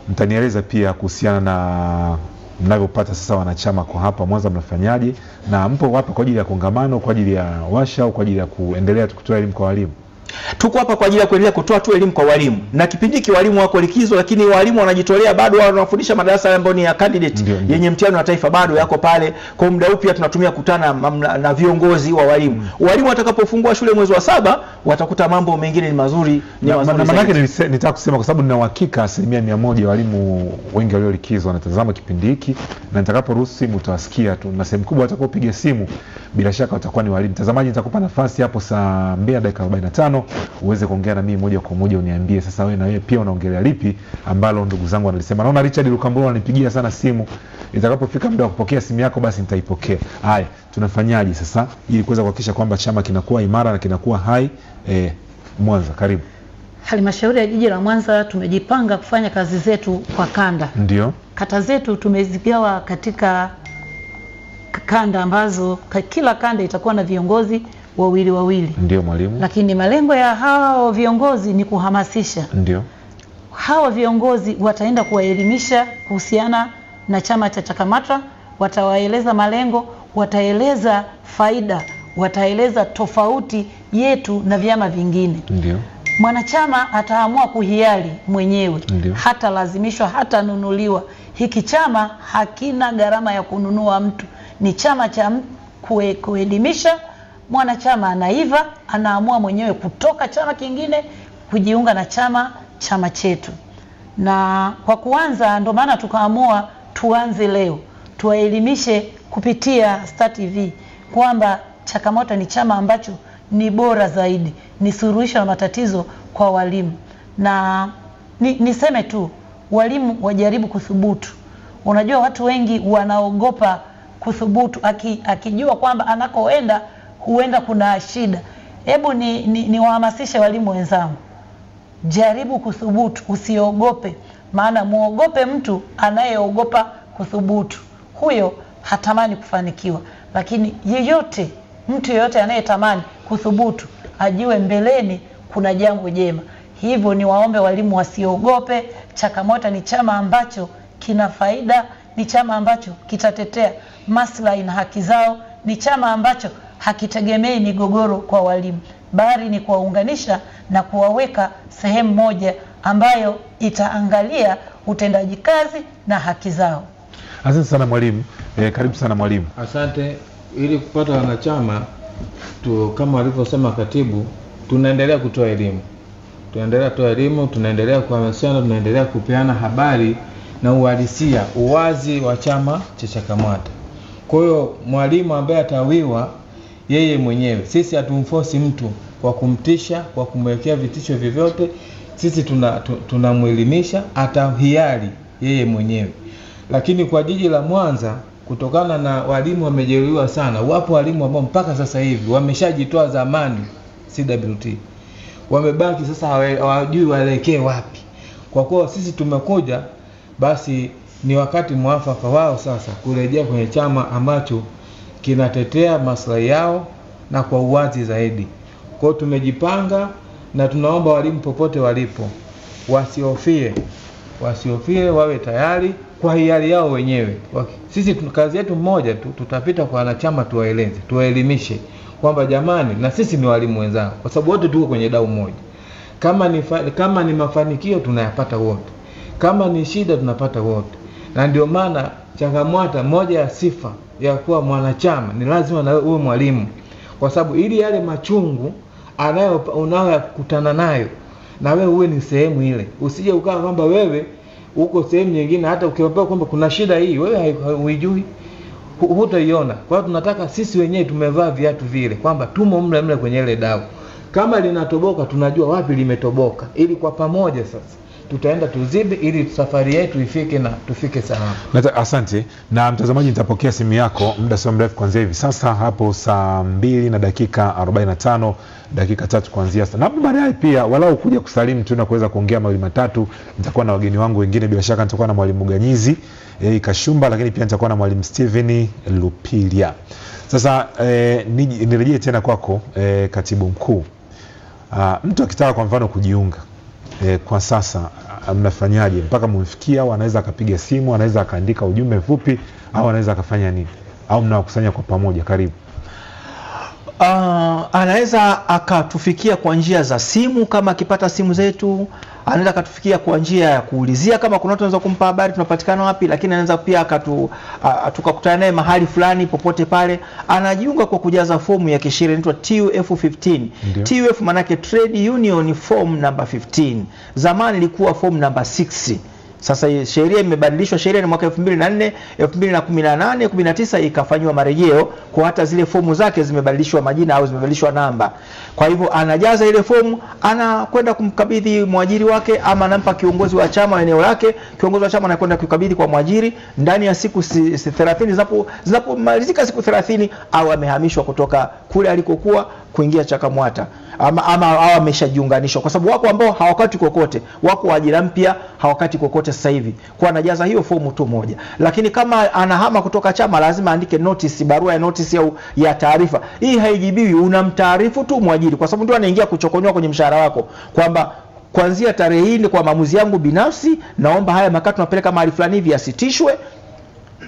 mtanieleza pia kuhusiana na mnavyopata sasa wanachama kwa hapa Mwanza, mnafanyaje na mpo hapa kwa ajili ya kongamano, kwa ajili ya washa au kwa ajili ya kuendelea kutoa elimu kwa walimu? Tuko hapa kwa ajili ya kuendelea kutoa tu elimu kwa walimu. Na kipindi hiki walimu wako likizo, lakini walimu wanajitolea bado, wanafundisha madarasa ambayo ni ya candidate yenye mtihani wa taifa bado yako pale. Kwa muda upi tunatumia kutana na viongozi wa walimu. Walimu watakapofungua shule mwezi wa 7 watakuta mambo mengine ni mazuri, ni mazuri. Na maana yake nitaka kusema kwa sababu nina uhakika 100% walimu wengi walio likizo wanatazama kipindi hiki, na nitakaporuhusu simu utawasikia tu, na sehemu kubwa watakaopiga simu bila shaka watakuwa ni walimu. Mtazamaji, nitakupa nafasi hapo saa 2:45 uweze kuongea na mimi moja kwa moja, uniambie sasa wewe na wewe pia unaongelea lipi ambalo ndugu zangu wanalisema. Naona Richard Lukambolo ananipigia sana simu. Itakapofika muda wa kupokea simu yako basi nitaipokea. Haya, tunafanyaje sasa ili kuweza kuhakikisha kwamba chama kinakuwa imara na kinakuwa hai Mwanza? Karibu. Halmashauri ya Jiji la Mwanza tumejipanga kufanya kazi zetu kwa kanda. Ndio. Kata zetu tumezigawa katika kanda ambazo kila kanda itakuwa na viongozi wawili. Ndio mwalimu. Lakini malengo ya hao viongozi ni kuhamasisha. Ndio. Hawa viongozi wataenda kuwaelimisha kuhusiana na chama cha CHAKAMWATA, watawaeleza malengo, wataeleza faida, wataeleza tofauti yetu na vyama vingine. Ndio. Mwanachama ataamua kuhiari mwenyewe, hata lazimishwa, hata nunuliwa. Hiki chama hakina gharama ya kununua mtu. Ni chama cha kuelimisha. Mwanachama anaiva, anaamua mwenyewe kutoka chama kingine kujiunga na chama chetu. Na kwa kuanza ndio maana tukaamua tuanze leo, tuwaelimishe kupitia Star TV kwamba CHAKAMWATA ni chama ambacho ni bora zaidi, ni suluhisho la matatizo kwa walimu. Na niseme tu walimu wajaribu kuthubutu. Unajua watu wengi wanaogopa kuthubutu, akijua kwamba anakoenda huenda kuna shida. Hebu ni wahamasishe walimu wenzangu, jaribu kuthubutu, usiogope. Maana muogope mtu anayeogopa kuthubutu, huyo hatamani kufanikiwa. Lakini mtu yeyote anayetamani kuthubutu ajue mbeleni kuna jambo jema. Hivyo ni waombe walimu wasiogope. CHAKAMWATA ni chama ambacho kina faida, ni chama ambacho kitatetea maslahi na haki zao, ni chama ambacho hakitegemei migogoro kwa walimu, bali ni kuwaunganisha na kuwaweka sehemu moja ambayo itaangalia utendaji kazi na haki zao. Asante sana mwalimu. Karibu sana mwalimu. Asante. Ili kupata wanachama kama walivyosema katibu, tunaendelea kutoa elimu. Tunaendelea kuhamasishana, tunaendelea kupeana habari na uhalisia, uwazi wa chama cha CHAKAMWATA. Kwa hiyo mwalimu ambaye atawiwa yeye mwenyewe, sisi hatumforce mtu kwa kumtisha, kwa kumwekea vitisho vyovyote. Sisi tunamuelimisha, atahiari yeye mwenyewe. Lakini kwa jiji la Mwanza, kutokana na walimu wamejeruhiwa sana, wapo walimu ambao mpaka sasa hivi wameshajitoa zamani CWT, wamebaki sasa hawajui waelekee wapi. Kwa kuwa sisi tumekuja, basi ni wakati mwafaka wao sasa kurejea kwenye chama ambacho kinatetea maslahi yao na kwa uwazi zaidi. Kwa hiyo tumejipanga na tunaomba walimu popote walipo wasiofie, wawe tayari kwa hiari yao wenyewe. Sisi kazi yetu moja tu, tutapita kwa wanachama, tuwaeleze, tuwaelimishe kwamba jamani, na sisi ni walimu wenzao, kwa sababu wote tuko kwenye dau moja. Kama ni mafanikio tunayapata wote, kama ni shida tunapata wote. Na ndio maana CHAKAMWATA, moja ya sifa ya kuwa mwanachama ni lazima na uwe mwalimu, kwa sababu ili yale machungu unayokutana nayo na wewe uwe ni sehemu ile. Usije ukawa kwamba wewe uko sehemu nyingine, hata ukiambiwa kwamba kuna shida hii wewe huijui, hutaiona. Kwa hiyo tunataka sisi wenyewe tumevaa viatu vile kwamba tumo mle kwenye ile dau. Kama linatoboka tunajua wapi limetoboka, ili kwa pamoja sasa tutaenda tuzibe ili safari yetu ifike na tufike salama. Asante. Na mtazamaji, nitapokea simu yako muda sio mrefu kuanzia hivi sasa hapo saa 2 na dakika 45, dakika 3 kuanzia sasa. Na baadaye pia walau kuja kusalimu tu na kuweza kuongea mawili matatu. Nitakuwa na wageni wangu wengine, bila shaka nitakuwa na mwalimu Ganyizi Kashumba, lakini pia nitakuwa na mwalimu Steven Lupilia. Sasa nirejee tena kwako katibu mkuu. Mtu akitaka kwa mfano kujiunga kwa sasa mnafanyaje mpaka mumfikia? Au anaweza akapiga simu, anaweza akaandika ujumbe mfupi, au anaweza akafanya nini, au mnawakusanya kwa pamoja? Karibu. Anaweza akatufikia kwa njia za simu, kama akipata simu zetu. Anaweza akatufikia kwa njia ya kuulizia kama kuna watu wanaweza kumpa habari tunapatikana wapi, lakini anaweza pia tukakutana naye mahali fulani popote pale. Anajiunga kwa kujaza fomu ya kisheria inaitwa TUF15. TUF maana yake Trade Union Form number 15. Zamani ilikuwa form number 6. Sasa sheria imebadilishwa, sheria ni mwaka 2004, 2018, 19 ikafanywa marejeo, kwa hata zile fomu zake zimebadilishwa majina au zimebadilishwa namba. Kwa hivyo anajaza ile fomu, anakwenda kumkabidhi mwajiri wake, ama anampa kiongozi wa chama eneo lake. Kiongozi wa chama anakwenda kukabidhi kwa mwajiri ndani ya siku 30. Zinapomalizika siku 30, au amehamishwa kutoka kule alikokuwa kuingia Chakamwata, ama ameshajiunganishwa, kwa sababu wako ambao hawakati kokote, wako ajira mpya hawakati kokote sasa hivi, kwa anajaza hiyo fomu tu moja. Lakini kama anahama kutoka chama, lazima andike notice, barua ya notice au ya taarifa. Hii haijibiwi, unamtaarifu tu mwajiri, kwa sababu ndio anaingia kuchokonywa kwenye mshahara wako, kwamba kuanzia tarehe hii kwa maamuzi yangu binafsi naomba haya makato tunapeleka mahali fulani hivi yasitishwe,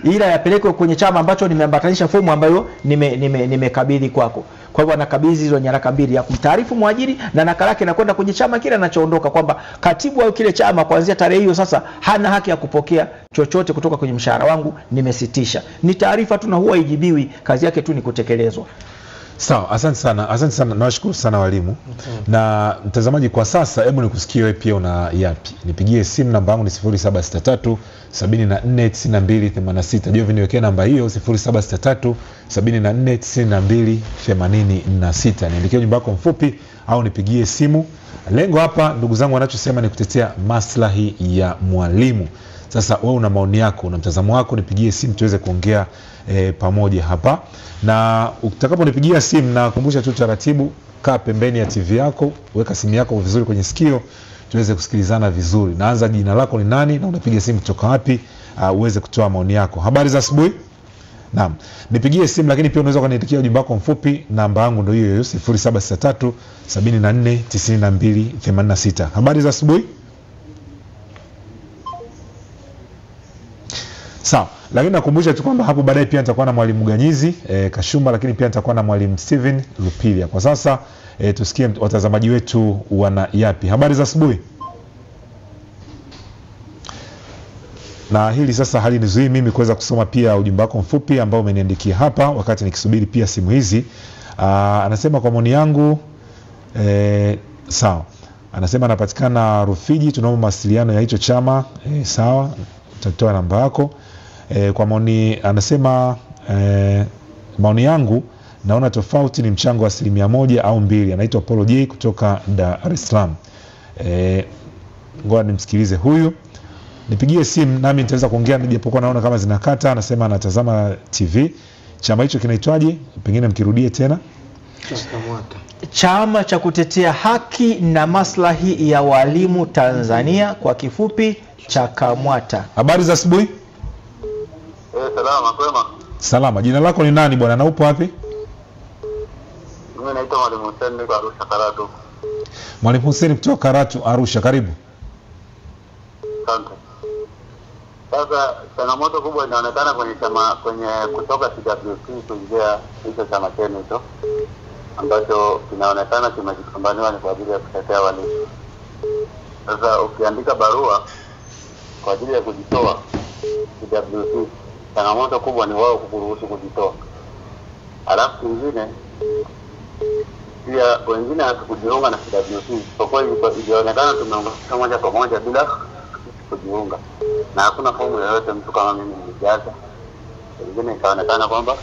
ila yapelekwe kwenye chama ambacho nimeambatanisha fomu ambayo nimekabidhi kwako. Kwa hivyo anakabidhi hizo nyaraka mbili, ya kumtaarifu mwajiri na nakala yake inakwenda kwenye chama kile anachoondoka, kwamba katibu au kile chama kuanzia tarehe hiyo sasa hana haki ya kupokea chochote kutoka kwenye mshahara wangu, nimesitisha. Ni taarifa tu na huwa ijibiwi, kazi yake tu ni kutekelezwa. Sawa, asante sana. Asante sana. Nawashukuru sana walimu. Na mtazamaji, kwa sasa hebu nikusikie wewe pia una yapi. Nipigie simu, namba yangu ni 0763 749286. Jovini niwekee namba hiyo 0763 749286. Niandikie ujumbe wako mfupi au nipigie simu. Lengo hapa ndugu zangu wanachosema ni kutetea maslahi ya mwalimu. Sasa wewe una maoni yako, una mtazamo wako, nipigie simu tuweze kuongea pamoja hapa. Na utakaponipigia simu, na kukumbusha tu taratibu, kaa pembeni ya TV yako, weka simu yako vizuri kwenye sikio tuweze kusikilizana vizuri. Naanza jina lako ni nani na unapiga simu kutoka wapi, uweze kutoa maoni yako. Habari za asubuhi. Naam. Nipigie simu, lakini pia unaweza kuniandikia ujumbe wako mfupi. Namba yangu ndio hiyo 0763 749286. Habari za asubuhi. Sawa. Lakini nakumbusha tu kwamba hapo baadaye pia nitakuwa na mwalimu Ganyizi Kashumba, lakini pia nitakuwa na mwalimu Steven Lupilia. Kwa sasa tusikie watazamaji wetu wana yapi. Habari za asubuhi. Na hili sasa hali nizuii mimi kuweza kusoma pia ujumbe wako mfupi ambao umeniandikia hapa wakati nikisubiri pia simu hizi. Anasema kwa maoni yangu sawa. Anasema anapatikana Rufiji, tunaomba mawasiliano ya hicho chama. Sawa, utatoa namba yako. Kwa maoni anasema maoni yangu naona tofauti ni mchango wa 1% au 2%. Anaitwa Paulo J kutoka Dar es Salaam. Ngoja nimsikilize huyu. Nipigie simu nami nitaweza kuongea, nijapokuwa naona kama zinakata. Anasema anatazama TV. Chama hicho kinaitwaje? Pengine mkirudie tena. Chakamwata. Chama cha kutetea haki na maslahi ya walimu Tanzania, kwa kifupi Chakamwata. Habari za asubuhi. Salama, kwema. Salama. Jina lako ni nani bwana na upo wapi? Mimi naitwa Mwalimu Hussein kutoka Arusha Karatu. Mwalimu Hussein kutoka Karatu Arusha, karibu. Asante. Sasa changamoto kubwa inaonekana kwenye kutoka CWT kuingia hicho chama chenu hicho ambacho kinaonekana kimejipambaniwa ni kwa ajili ya kutetea walimu. Sasa ukiandika barua kwa ajili ya kujitoa CWT, changamoto kubwa ni wao kukuruhusu kujitoa. Alafu kingine pia wengine hatukujiunga na CWT. Kwa kweli ilionekana tumeunganishwa moja kwa moja bila kujiunga, na hakuna fomu yoyote mtu kama mimi nilijaza. Wengine ikaonekana kwamba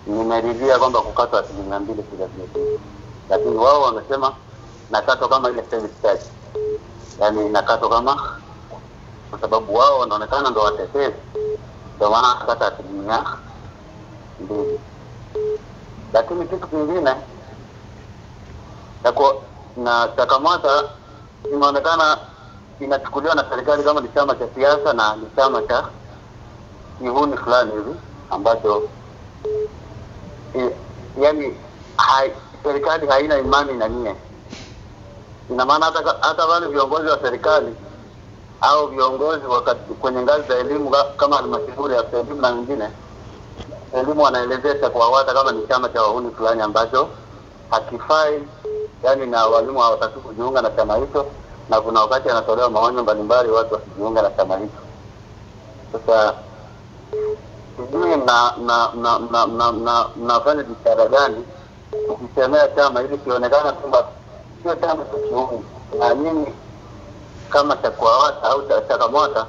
nimeridhia kwamba kukata 2% CWT. lakini wao wamesema nakatwa kama ile service charge, yani nakatwa kama, kwa sababu wao wanaonekana ndio watetezi, ndio maana nakata 2%. Lakini kitu kingine na CHAKAMWATA inaonekana inachukuliwa na serikali kama ni chama cha siasa na ni chama cha kihuni fulani hivi ambacho yani serikali haina imani na nyie. Ina maana hata wale viongozi wa serikali au viongozi wakati kwenye ngazi za elimu kama halmashauri ya elimu na wengine, elimu wanaelezea CHAKAMWATA kama ni chama cha wahuni fulani ambacho hakifai, yani na walimu hawataki kujiunga na chama hicho, na kuna wakati anatolewa maonyo mbalimbali watu wasijiunga na chama hicho. Sasa sijui nafanya jitihada gani kukisemea chama ili kionekana kwamba sio chama cha kiuni, na nyinyi kama CHAKAMWATA au CHAKAMWATA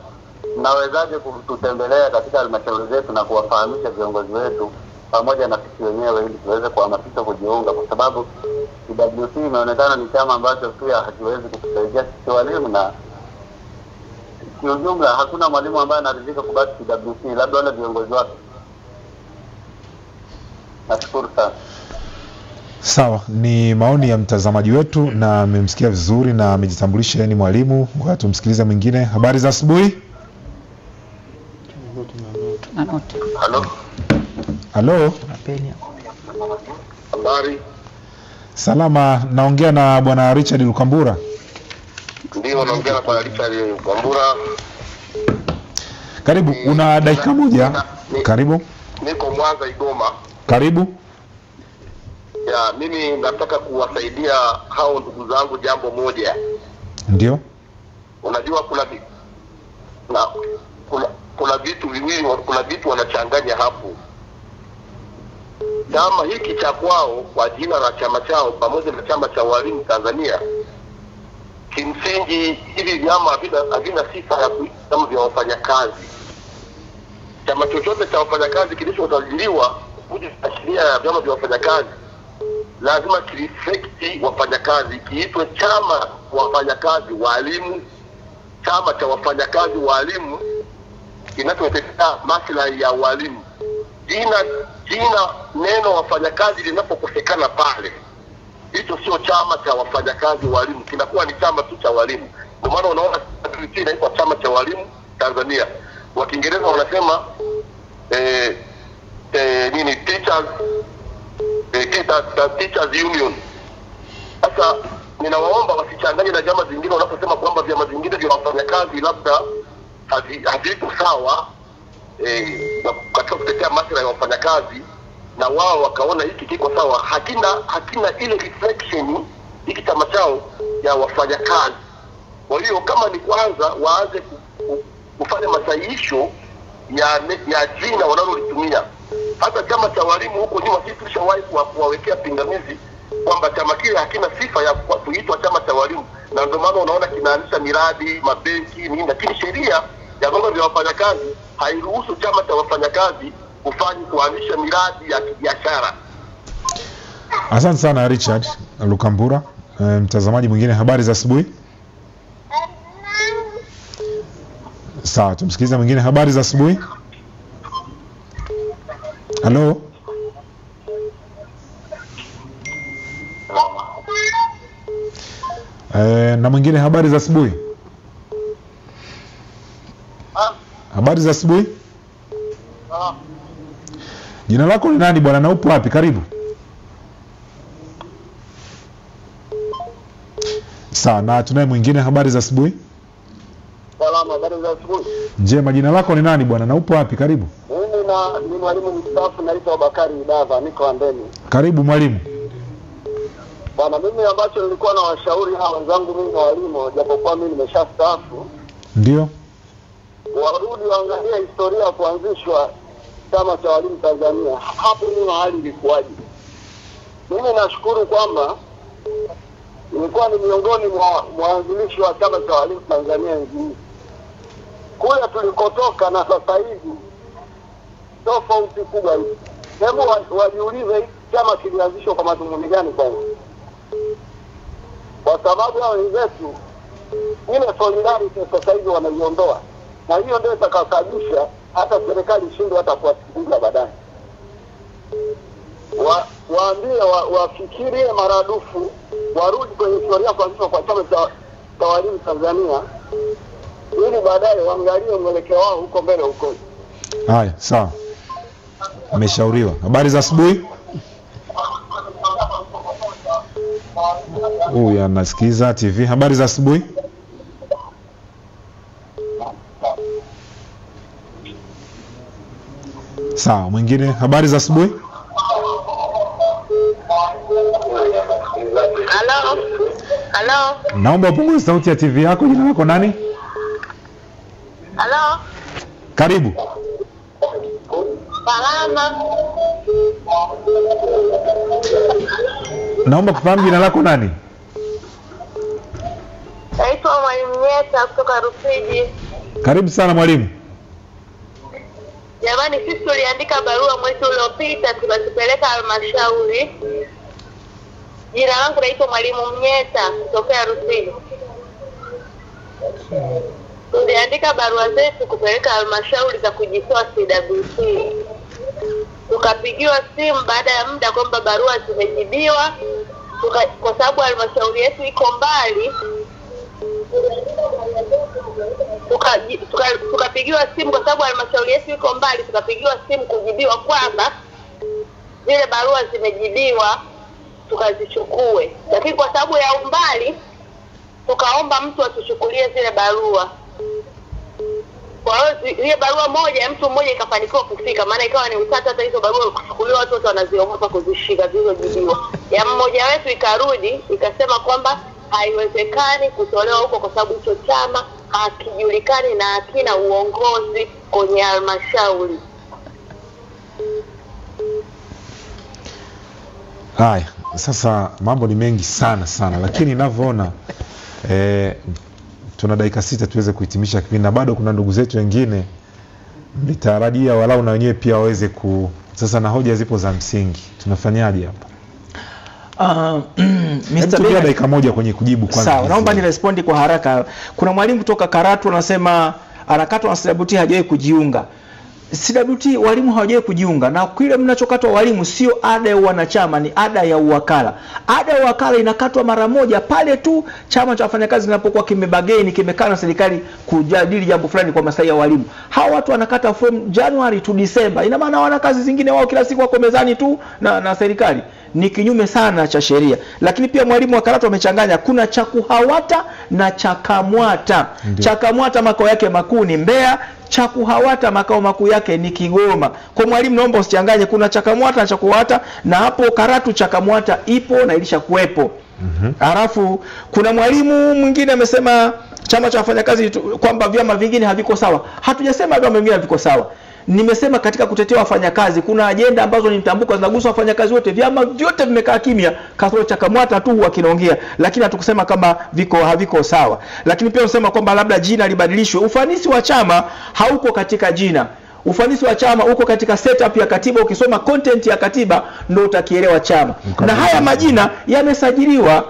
mnawezaje kututembelea katika halmashauri zetu na kuwafahamisha viongozi wetu pamoja na sisi wenyewe ili tuweze kuhamasisha kujiunga, kwa sababu CWT inaonekana ni chama ambacho pia hakiwezi kutusaidia sisi walimu, na kiujumla hakuna mwalimu ambaye anaridhika kubaki CWT, labda wale viongozi wake. Nashukuru sana. Sawa, ni maoni ya mtazamaji wetu na amemsikia vizuri na amejitambulisha yeye ni mwalimu. Ngoja tumsikilize mwingine. Habari za asubuhi. Halo. Halo. Habari. Salama, naongea na bwana Richard Lukambura. Ndio, naongea na bwana Richard Lukambura. Karibu, una dakika moja. Karibu. Niko Mwanza Igoma. Karibu. Ya, mimi nataka kuwasaidia hao ndugu zangu jambo moja. Ndio. Unajua kuna vitu viwili, kuna vitu wanachanganya hapo. Chama hiki cha kwao kwa jina la chama chao pamoja na chama cha walimu Tanzania, kimsingi hivi vyama havina sifa ya kama vya wafanyakazi. Chama chochote cha wafanyakazi kilichosajiliwa kuja na sheria ya vyama vya wafanyakazi lazima kireflect wafanyakazi, kiitwe chama wafanyakazi walimu, chama cha wafanyakazi walimu kinachotetea maslahi ya walimu. Jina neno wafanyakazi linapokosekana pale, hicho sio chama cha wafanyakazi walimu, kinakuwa ni chama tu cha walimu. Kwa maana unaona inaitwa chama cha walimu Tanzania. Kwa Kiingereza wanasema teachers union. Sasa ninawaomba wasichanganye na vyama vingine wanaposema kwamba vyama vingine vya wafanyakazi labda haviko sawa katika kutetea maslahi ya wafanyakazi, na wao wakaona hiki kiko sawa. Hakina ile reflection hiki chama chao ya wafanyakazi. Kwa hiyo kama ni kwanza waanze kufanya masahihisho ya jina wanalolitumia. Hata chama cha walimu huko nyuma sisi tulishawahi kuwawekea pingamizi kwamba chama kile hakina sifa ya kuitwa chama cha walimu, na ndio maana unaona kinaanzisha miradi, mabenki nini, lakini sheria ya vyama vya wafanyakazi hairuhusu chama cha wafanyakazi kuanzisha miradi ya kibiashara. Asante sana Richard Lukambura. Mtazamaji mwingine, habari za asubuhi. Sawa, tumsikilize mwingine. Habari za asubuhi. Halo. Na mwingine, habari za asubuhi. Habari za asubuhi. Jina lako ni nani bwana, na upo wapi? Karibu. Sawa, na tunaye mwingine. Habari za asubuhi. Salama, habari za asubuhi. Njema, jina lako ni nani bwana, na upo wapi? Karibu. Mimi ni mwalimu mstaafu naitwa Bakari Idava, niko Andeni. Karibu mwalimu. Bwana, mimi ambacho nilikuwa na washauri hawa wenzangu mimi na walimu, japokuwa mimi nimeshastaafu. Ndio. Warudi waangalie historia ya kuanzishwa chama cha walimu Tanzania. Hapo ni hali ilikuwaje? Mimi nashukuru kwamba nilikuwa ni miongoni mwa mwanzilishi wa chama cha walimu Tanzania nchini. Kule tulikotoka na sasa hivi tofauti kubwa. Hebu wajiulize chama kilianzishwa kwa madhumuni gani kwanza? kwa sababu hao wenzetu ile solidarity sasa hivi wanaiondoa, na hiyo ndio itakasababisha hata serikali ishindwe hata kuwasikiliza baadaye. Waambie wafikirie maradufu, warudi kwenye historia kuanzishwa kwa chama cha walimu Tanzania, ili baadaye waangalie mwelekeo wao huko mbele huko. Haya, sawa. Ameshauriwa. Habari za asubuhi. Huyu anasikiza TV. Habari za asubuhi. Sawa, mwingine. Habari za asubuhi. Halo. Halo. Naomba upunguze sauti ya TV yako. Jina lako nani? Halo. Karibu. Salama. Naomba kufahamu jina lako nani? Naitwa Mwalimu Nyeta kutoka Rufiji. Karibu sana mwalimu. Jamani, sisi tuliandika barua mwezi uliopita tukazipeleka halmashauri. Jina langu naitwa Mwalimu Nyeta kutoka Rufiji. Tuliandika barua zetu kupeleka halmashauri za kujitoa CWT. Tukapigiwa simu baada ya muda kwamba barua zimejibiwa, kwa sababu halmashauri yetu iko mbali. Tukapigiwa simu kwa sababu halmashauri yetu iko mbali, tukapigiwa simu kujibiwa kwamba zile barua zimejibiwa tukazichukue. Lakini kwa sababu ya umbali tukaomba mtu atuchukulie zile barua. Kwa hiyo ile barua moja mtu mmoja ikafanikiwa kufika, maana ikawa ni utata hata hizo barua kuchukuliwa, watu wote wanaziogopa kuzishika zilizojibiwa. Ya mmoja wetu ikarudi ikasema kwamba haiwezekani kutolewa huko kwa sababu hicho chama hakijulikani na hakina uongozi kwenye halmashauri. Haya, sasa mambo ni mengi sana lakini ninavyoona tuna dakika 6 tuweze kuhitimisha kipindi, na bado kuna ndugu zetu wengine mlitarajia walau na wenyewe pia waweze sasa, na hoja zipo za msingi. Tunafanyaje hapa? Mr. Bega, dakika moja kwenye kujibu kwanza. Sawa, naomba ni respondi kwa haraka. Kuna mwalimu kutoka Karatu anasema anakatwa na CWT hajawahi kujiunga. CWT walimu hawajawahi kujiunga, na kile mnachokatwa walimu sio ada ya wanachama, ni ada ya uwakala. Ada ya uwakala inakatwa mara moja pale tu chama cha wafanyakazi kinapokuwa kimebageni, kimekaa na serikali kujadili jambo fulani kwa maslahi ya walimu. Hao watu wanakata from January to December. Ina maana wana kazi zingine, wao kila siku wako mezani tu na serikali. Ni kinyume sana cha sheria. Lakini pia mwalimu wa Karatu amechanganya, kuna CHAKUHAWATA na CHAKAMWATA. CHAKAMWATA makao yake makuu ni Mbeya, CHAKUHAWATA makao makuu yake ni Kigoma. Kwa mwalimu naomba usichanganye, kuna CHAKAMWATA na CHAKUHAWATA, na hapo Karatu CHAKAMWATA ipo na ilishakuepo. Alafu kuna mwalimu mwingine amesema chama cha wafanyakazi kwamba vyama vingine haviko sawa. Hatujasema vyama vingine haviko sawa. Nimesema katika kutetea wafanyakazi kuna ajenda ambazo ni mtambuka zinagusa wafanyakazi wote. Vyama vyote vimekaa kimya, kasoro CHAKAMWATA tu wakinaongea, lakini hatukusema kama haviko sawa. Lakini pia unasema kwamba labda jina libadilishwe. Ufanisi wa chama hauko katika jina. Ufanisi wa chama uko katika setup ya katiba. Ukisoma content ya katiba ndio utakielewa chama. Na haya majina yamesajiliwa.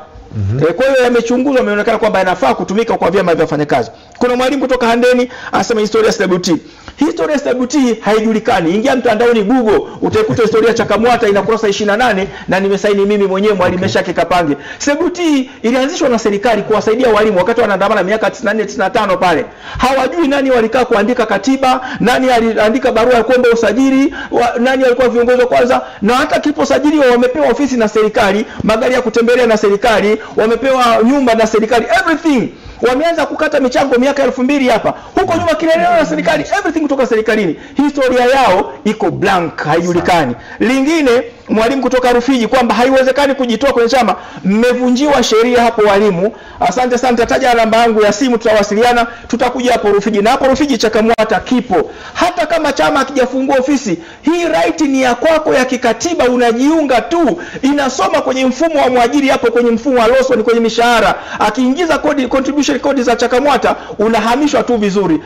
Kwa hiyo yamechunguzwa, yameonekana kwamba yanafaa kutumika kwa vyama vya wafanyakazi. Kuna mwalimu kutoka Handeni anasema historia ya CWT. Historia ya CWT haijulikani. Ingia mtandaoni Google utaikuta historia ya CHAKAMWATA ina kurasa 28 na nimesaini mimi mwenyewe Mwalimu Meshaki Kapange. CWT ilianzishwa na serikali kuwasaidia walimu wakati wanaandamana miaka 94 95 pale. Hawajui nani walikaa kuandika katiba, nani aliandika barua ya kuomba usajili, nani alikuwa viongozi wa kwanza, na hata kiliposajiliwa wamepewa ofisi na serikali, magari ya kutembelea na serikali, wamepewa nyumba na serikali, everything. Wameanza kukata michango miaka 2000 hapa. Huko nyuma kilelewa na serikali, everything kutoka serikalini. Historia yao iko blank, haijulikani. Lingine mwalimu kutoka Rufiji kwamba haiwezekani kujitoa kwenye chama. Mmevunjiwa sheria hapo walimu. Asante sana, tataja namba yangu ya simu, tutawasiliana, tutakuja hapo Rufiji. Na hapo Rufiji CHAKAMWATA kipo. Hata kama chama hakijafungua ofisi, hii right ni ya kwako ya kikatiba, unajiunga tu. Inasoma kwenye mfumo wa mwajiri hapo, kwenye mfumo wa Lawson, kwenye mishahara. Akiingiza contribution code za CHAKAMWATA unahamishwa tu vizuri.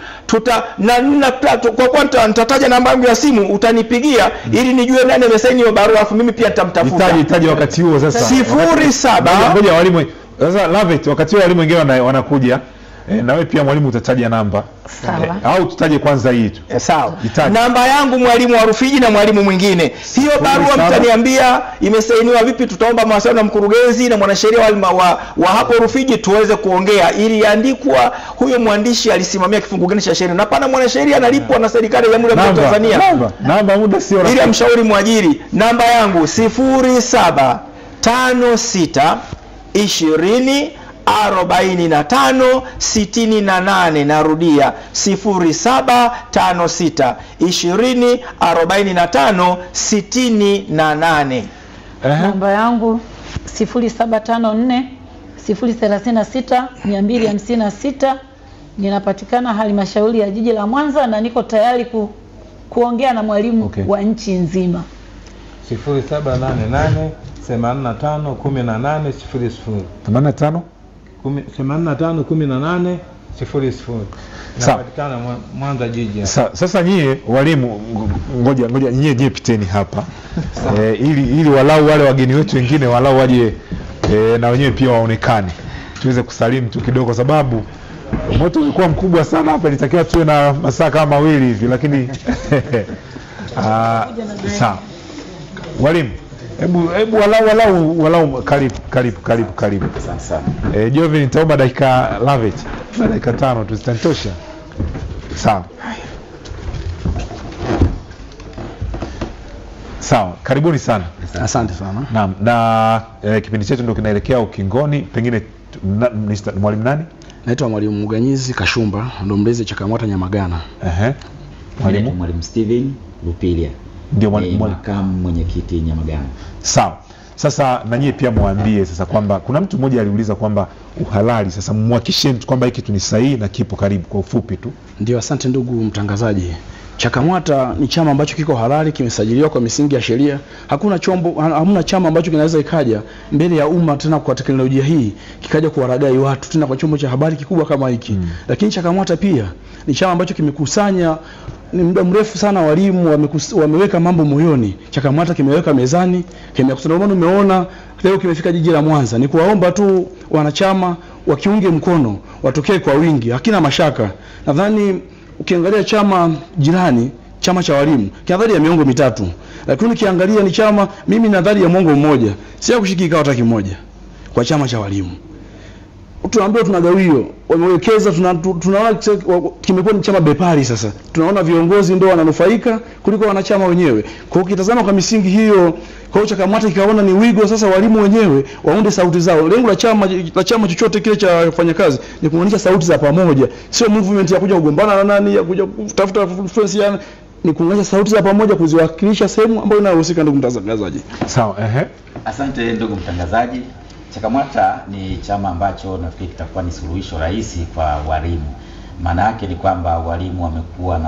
Kwa nitataja namba yangu ya simu, utanipigia ili nijue nani amesaini hiyo barua, afu mimi pia nitamtafuta. Nitaje wakati huo sasa. 07. Ngoja walimu Sasa Lavet, wakati walimu wengine wanakuja na wewe pia mwalimu utataja namba. Sawa. Au tutaje kwanza hii tu. Sawa. Itaje. Namba yangu mwalimu wa Rufiji na mwalimu mwingine. Hiyo barua mtaniambia imesainiwa vipi, tutaomba mawasiliano na mkurugenzi na mwanasheria wa hapo Rufiji tuweze kuongea ili iandikwa huyo mwandishi alisimamia kifungu gani cha sheria. Na pana mwanasheria analipwa na serikali ya Jamhuri ya Tanzania. Namba muda sio ili amshauri mwajiri. Namba yangu 0756 20 45 68. Narudia 0756 20 45 68. Namba yangu 0754 036 256. Ninapatikana halmashauri ya jiji la Mwanza na niko tayari kuongea na mwalimu wa nchi nzima. 0788 85 18 00 85 18 00. Napatikana Mwanza jiji. Sasa nyie walimu ngoja nyie piteni hapa. Ili walau wale wageni wetu wengine walau waje na wenyewe pia waonekane. Tuweze kusalimu tu kidogo sababu moto ulikuwa mkubwa sana hapa, ilitakiwa tuwe na masaa kama mawili hivi lakini sawa. Walimu Hebu walau karibu. Sasa. Jovin nitaomba dakika Lavet. Dakika 5 tu zitantosha. Sawa. Sawa, karibuni sana. Asante sana. Naam, na kipindi chetu ndio kinaelekea ukingoni. Pengine mwalimu nani? Naitwa mwalimu Muganyizi Kashumba, ndo mlezi Chakamwata Nyamagana. Mwalimu Steven Lupilia. Ndio mwalimu makamu mwenyekiti Nyamagana. Sawa. Sasa na nyie pia muambie sasa kwamba kuna mtu mmoja aliuliza kwamba uhalali, sasa mwakisheni kwamba hiki kitu ni sahihi na kipo karibu, kwa ufupi tu. Ndio, asante ndugu mtangazaji. Chakamwata ni chama ambacho kiko halali, kimesajiliwa kwa misingi ya sheria. Hamna chama ambacho kinaweza ikaja mbele ya umma tena kwa teknolojia hii kikaja kuwaragai watu tena kwa chombo cha habari kikubwa kama hiki. Lakini Chakamwata pia ni chama ambacho kimekusanya ni muda mrefu sana, walimu wameweka mambo moyoni. Chakamwata kimeweka mezani, kimekusanya. Umeona leo kimefika jiji la Mwanza. Ni kuwaomba tu wanachama wakiunge mkono, watokee kwa wingi, hakina mashaka. Nadhani ukiangalia chama jirani, chama cha walimu, kiadhari ya miongo mitatu. Lakini ukiangalia ni chama, mimi nadhari ya mwongo mmoja, si kushikika hata kimoja kwa chama cha walimu. Tunaambiwa tunagawio, wamewekeza, tunaona kimekuwa ni chama bepari sasa. Tunaona viongozi ndio wananufaika kuliko wanachama wenyewe. Kwa ukitazama kwa misingi hiyo, kwa Chakamwata ikaona ni wigo sasa walimu wenyewe waunde sauti zao. Lengo la chama chochote kile cha wafanyakazi ni kuunganisha sauti za pamoja. Sio movement ya kuja kugombana na nani, ya kuja kutafuta influence yani, ni kuunganisha sauti za pamoja kuziwakilisha sehemu ambayo inahusika. Ndugu mtangazaji. Sawa, Asante ndugu mtangazaji. Chakamwata ni chama ambacho nafikiri kitakuwa ni suluhisho rahisi kwa walimu. Maana yake ni kwamba walimu wamekuwa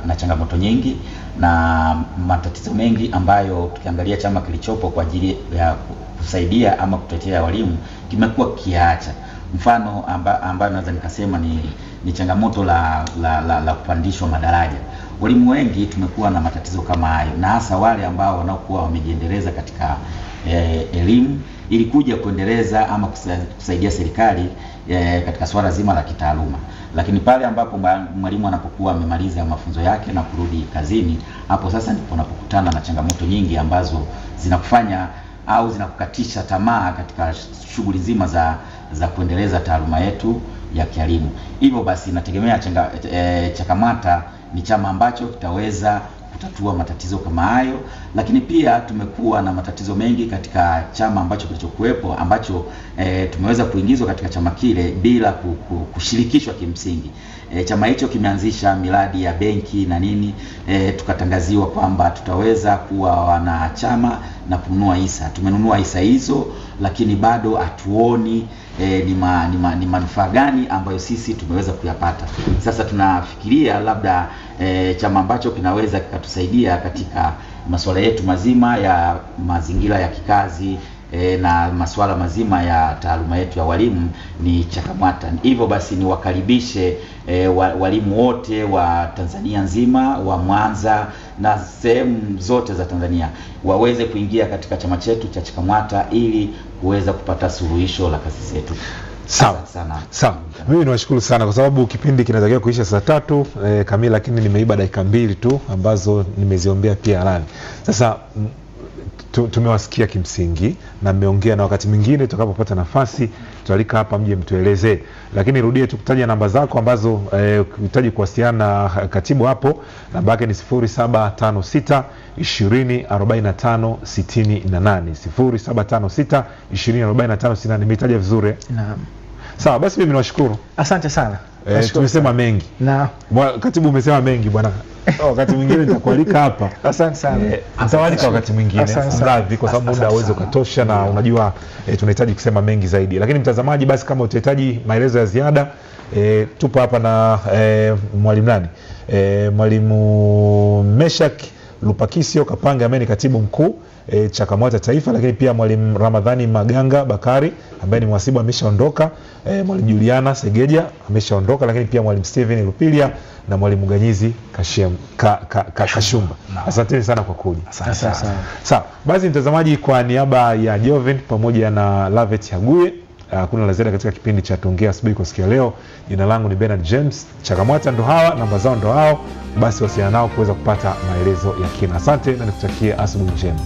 na changamoto nyingi na matatizo mengi ambayo tukiangalia chama kilichopo kwa ajili ya kusaidia ama kutetea walimu kimekuwa kiacha. Mfano ambayo naweza nikasema ni changamoto la kupandishwa madaraja. Walimu wengi tumekuwa na matatizo kama hayo, na hasa wale ambao wanaokuwa wamejiendeleza katika elimu ili kuja kuendeleza ama kusaidia serikali katika swala zima la kitaaluma. Lakini pale ambapo mwalimu anapokuwa amemaliza mafunzo yake na kurudi kazini, hapo sasa ndipo unapokutana na changamoto nyingi ambazo zinakufanya au zinakukatisha tamaa katika shughuli zima za kuendeleza taaluma yetu ya kielimu. Hivyo basi nategemea Chakamwata ni chama ambacho kitaweza kutatua matatizo kama hayo. Lakini pia tumekuwa na matatizo mengi katika chama ambacho kilichokuwepo, ambacho tumeweza kuingizwa katika chama kile bila kushirikishwa kimsingi. Chama hicho kimeanzisha miradi ya benki na nini, tukatangaziwa kwamba tutaweza kuwa wanachama na kununua hisa. Tumenunua hisa hizo, lakini bado hatuoni ni manufaa gani ambayo sisi tumeweza kuyapata. Sasa tunafikiria labda chama ambacho kinaweza kikatusaidia katika masuala yetu mazima ya mazingira ya kikazi, na masuala mazima ya taaluma yetu ya walimu ni CHAKAMWATA. Hivyo basi niwakaribishe walimu wote wa Tanzania nzima, wa Mwanza na sehemu zote za Tanzania waweze kuingia katika chama chetu cha CHAKAMWATA ili kuweza kupata suluhisho la kazi zetu. Sawa sana. Sawa. Mimi niwashukuru sana kwa sababu kipindi kinatakiwa kuisha saa 3 kamili, lakini nimeiba dakika 2 tu ambazo nimeziombea pia radhi. Sasa tumewasikia kimsingi na mmeongea, na wakati mwingine tutakapopata nafasi tutalika hapa mje mtuelezee, lakini rudie tukutaja namba zako ambazo ukihitaji kuwasiliana na katibu hapo. Namba yake ni 0756 20 45 68, 0756 20 45 68. Nimetaja vizuri? Naam. Sawa, basi mimi niwashukuru. Asante sana. Tumesema mengi. Naam. Katibu umesema mengi bwana. Wakati mwingine nitakualika hapa. Asante sana. Nitawalika wakati mwingine live kwa sababu muda hauwezi ukatosha, na unajua tunahitaji kusema mengi zaidi. Lakini mtazamaji, basi kama utahitaji maelezo ya ziada tupo hapa na mwalimu nani? Mwalimu Meshak Lupakisio Kapanga ambaye ni katibu mkuu CHAKAMWATA Taifa, lakini pia mwalimu Ramadhani Maganga Bakari ambaye ni mhasibu ameshaondoka, mwalimu Juliana Segeja ameshaondoka, lakini pia mwalimu Steven Lupilia na mwalimu Ganyizi Kashumba. Asanteni sana kwa kuja. Asante sana. Sawa, basi mtazamaji, kwa niaba ya Joven pamoja na Lavet Haguye, kuna la ziada katika kipindi cha Tuongea Asubuhi kwa siku ya leo. Jina langu ni Bernard James. CHAKAMWATA ndo hawa, namba zao ndo hao. Basi wasiliana nao kuweza kupata maelezo ya kina. Asante na nikutakie asubuhi njema.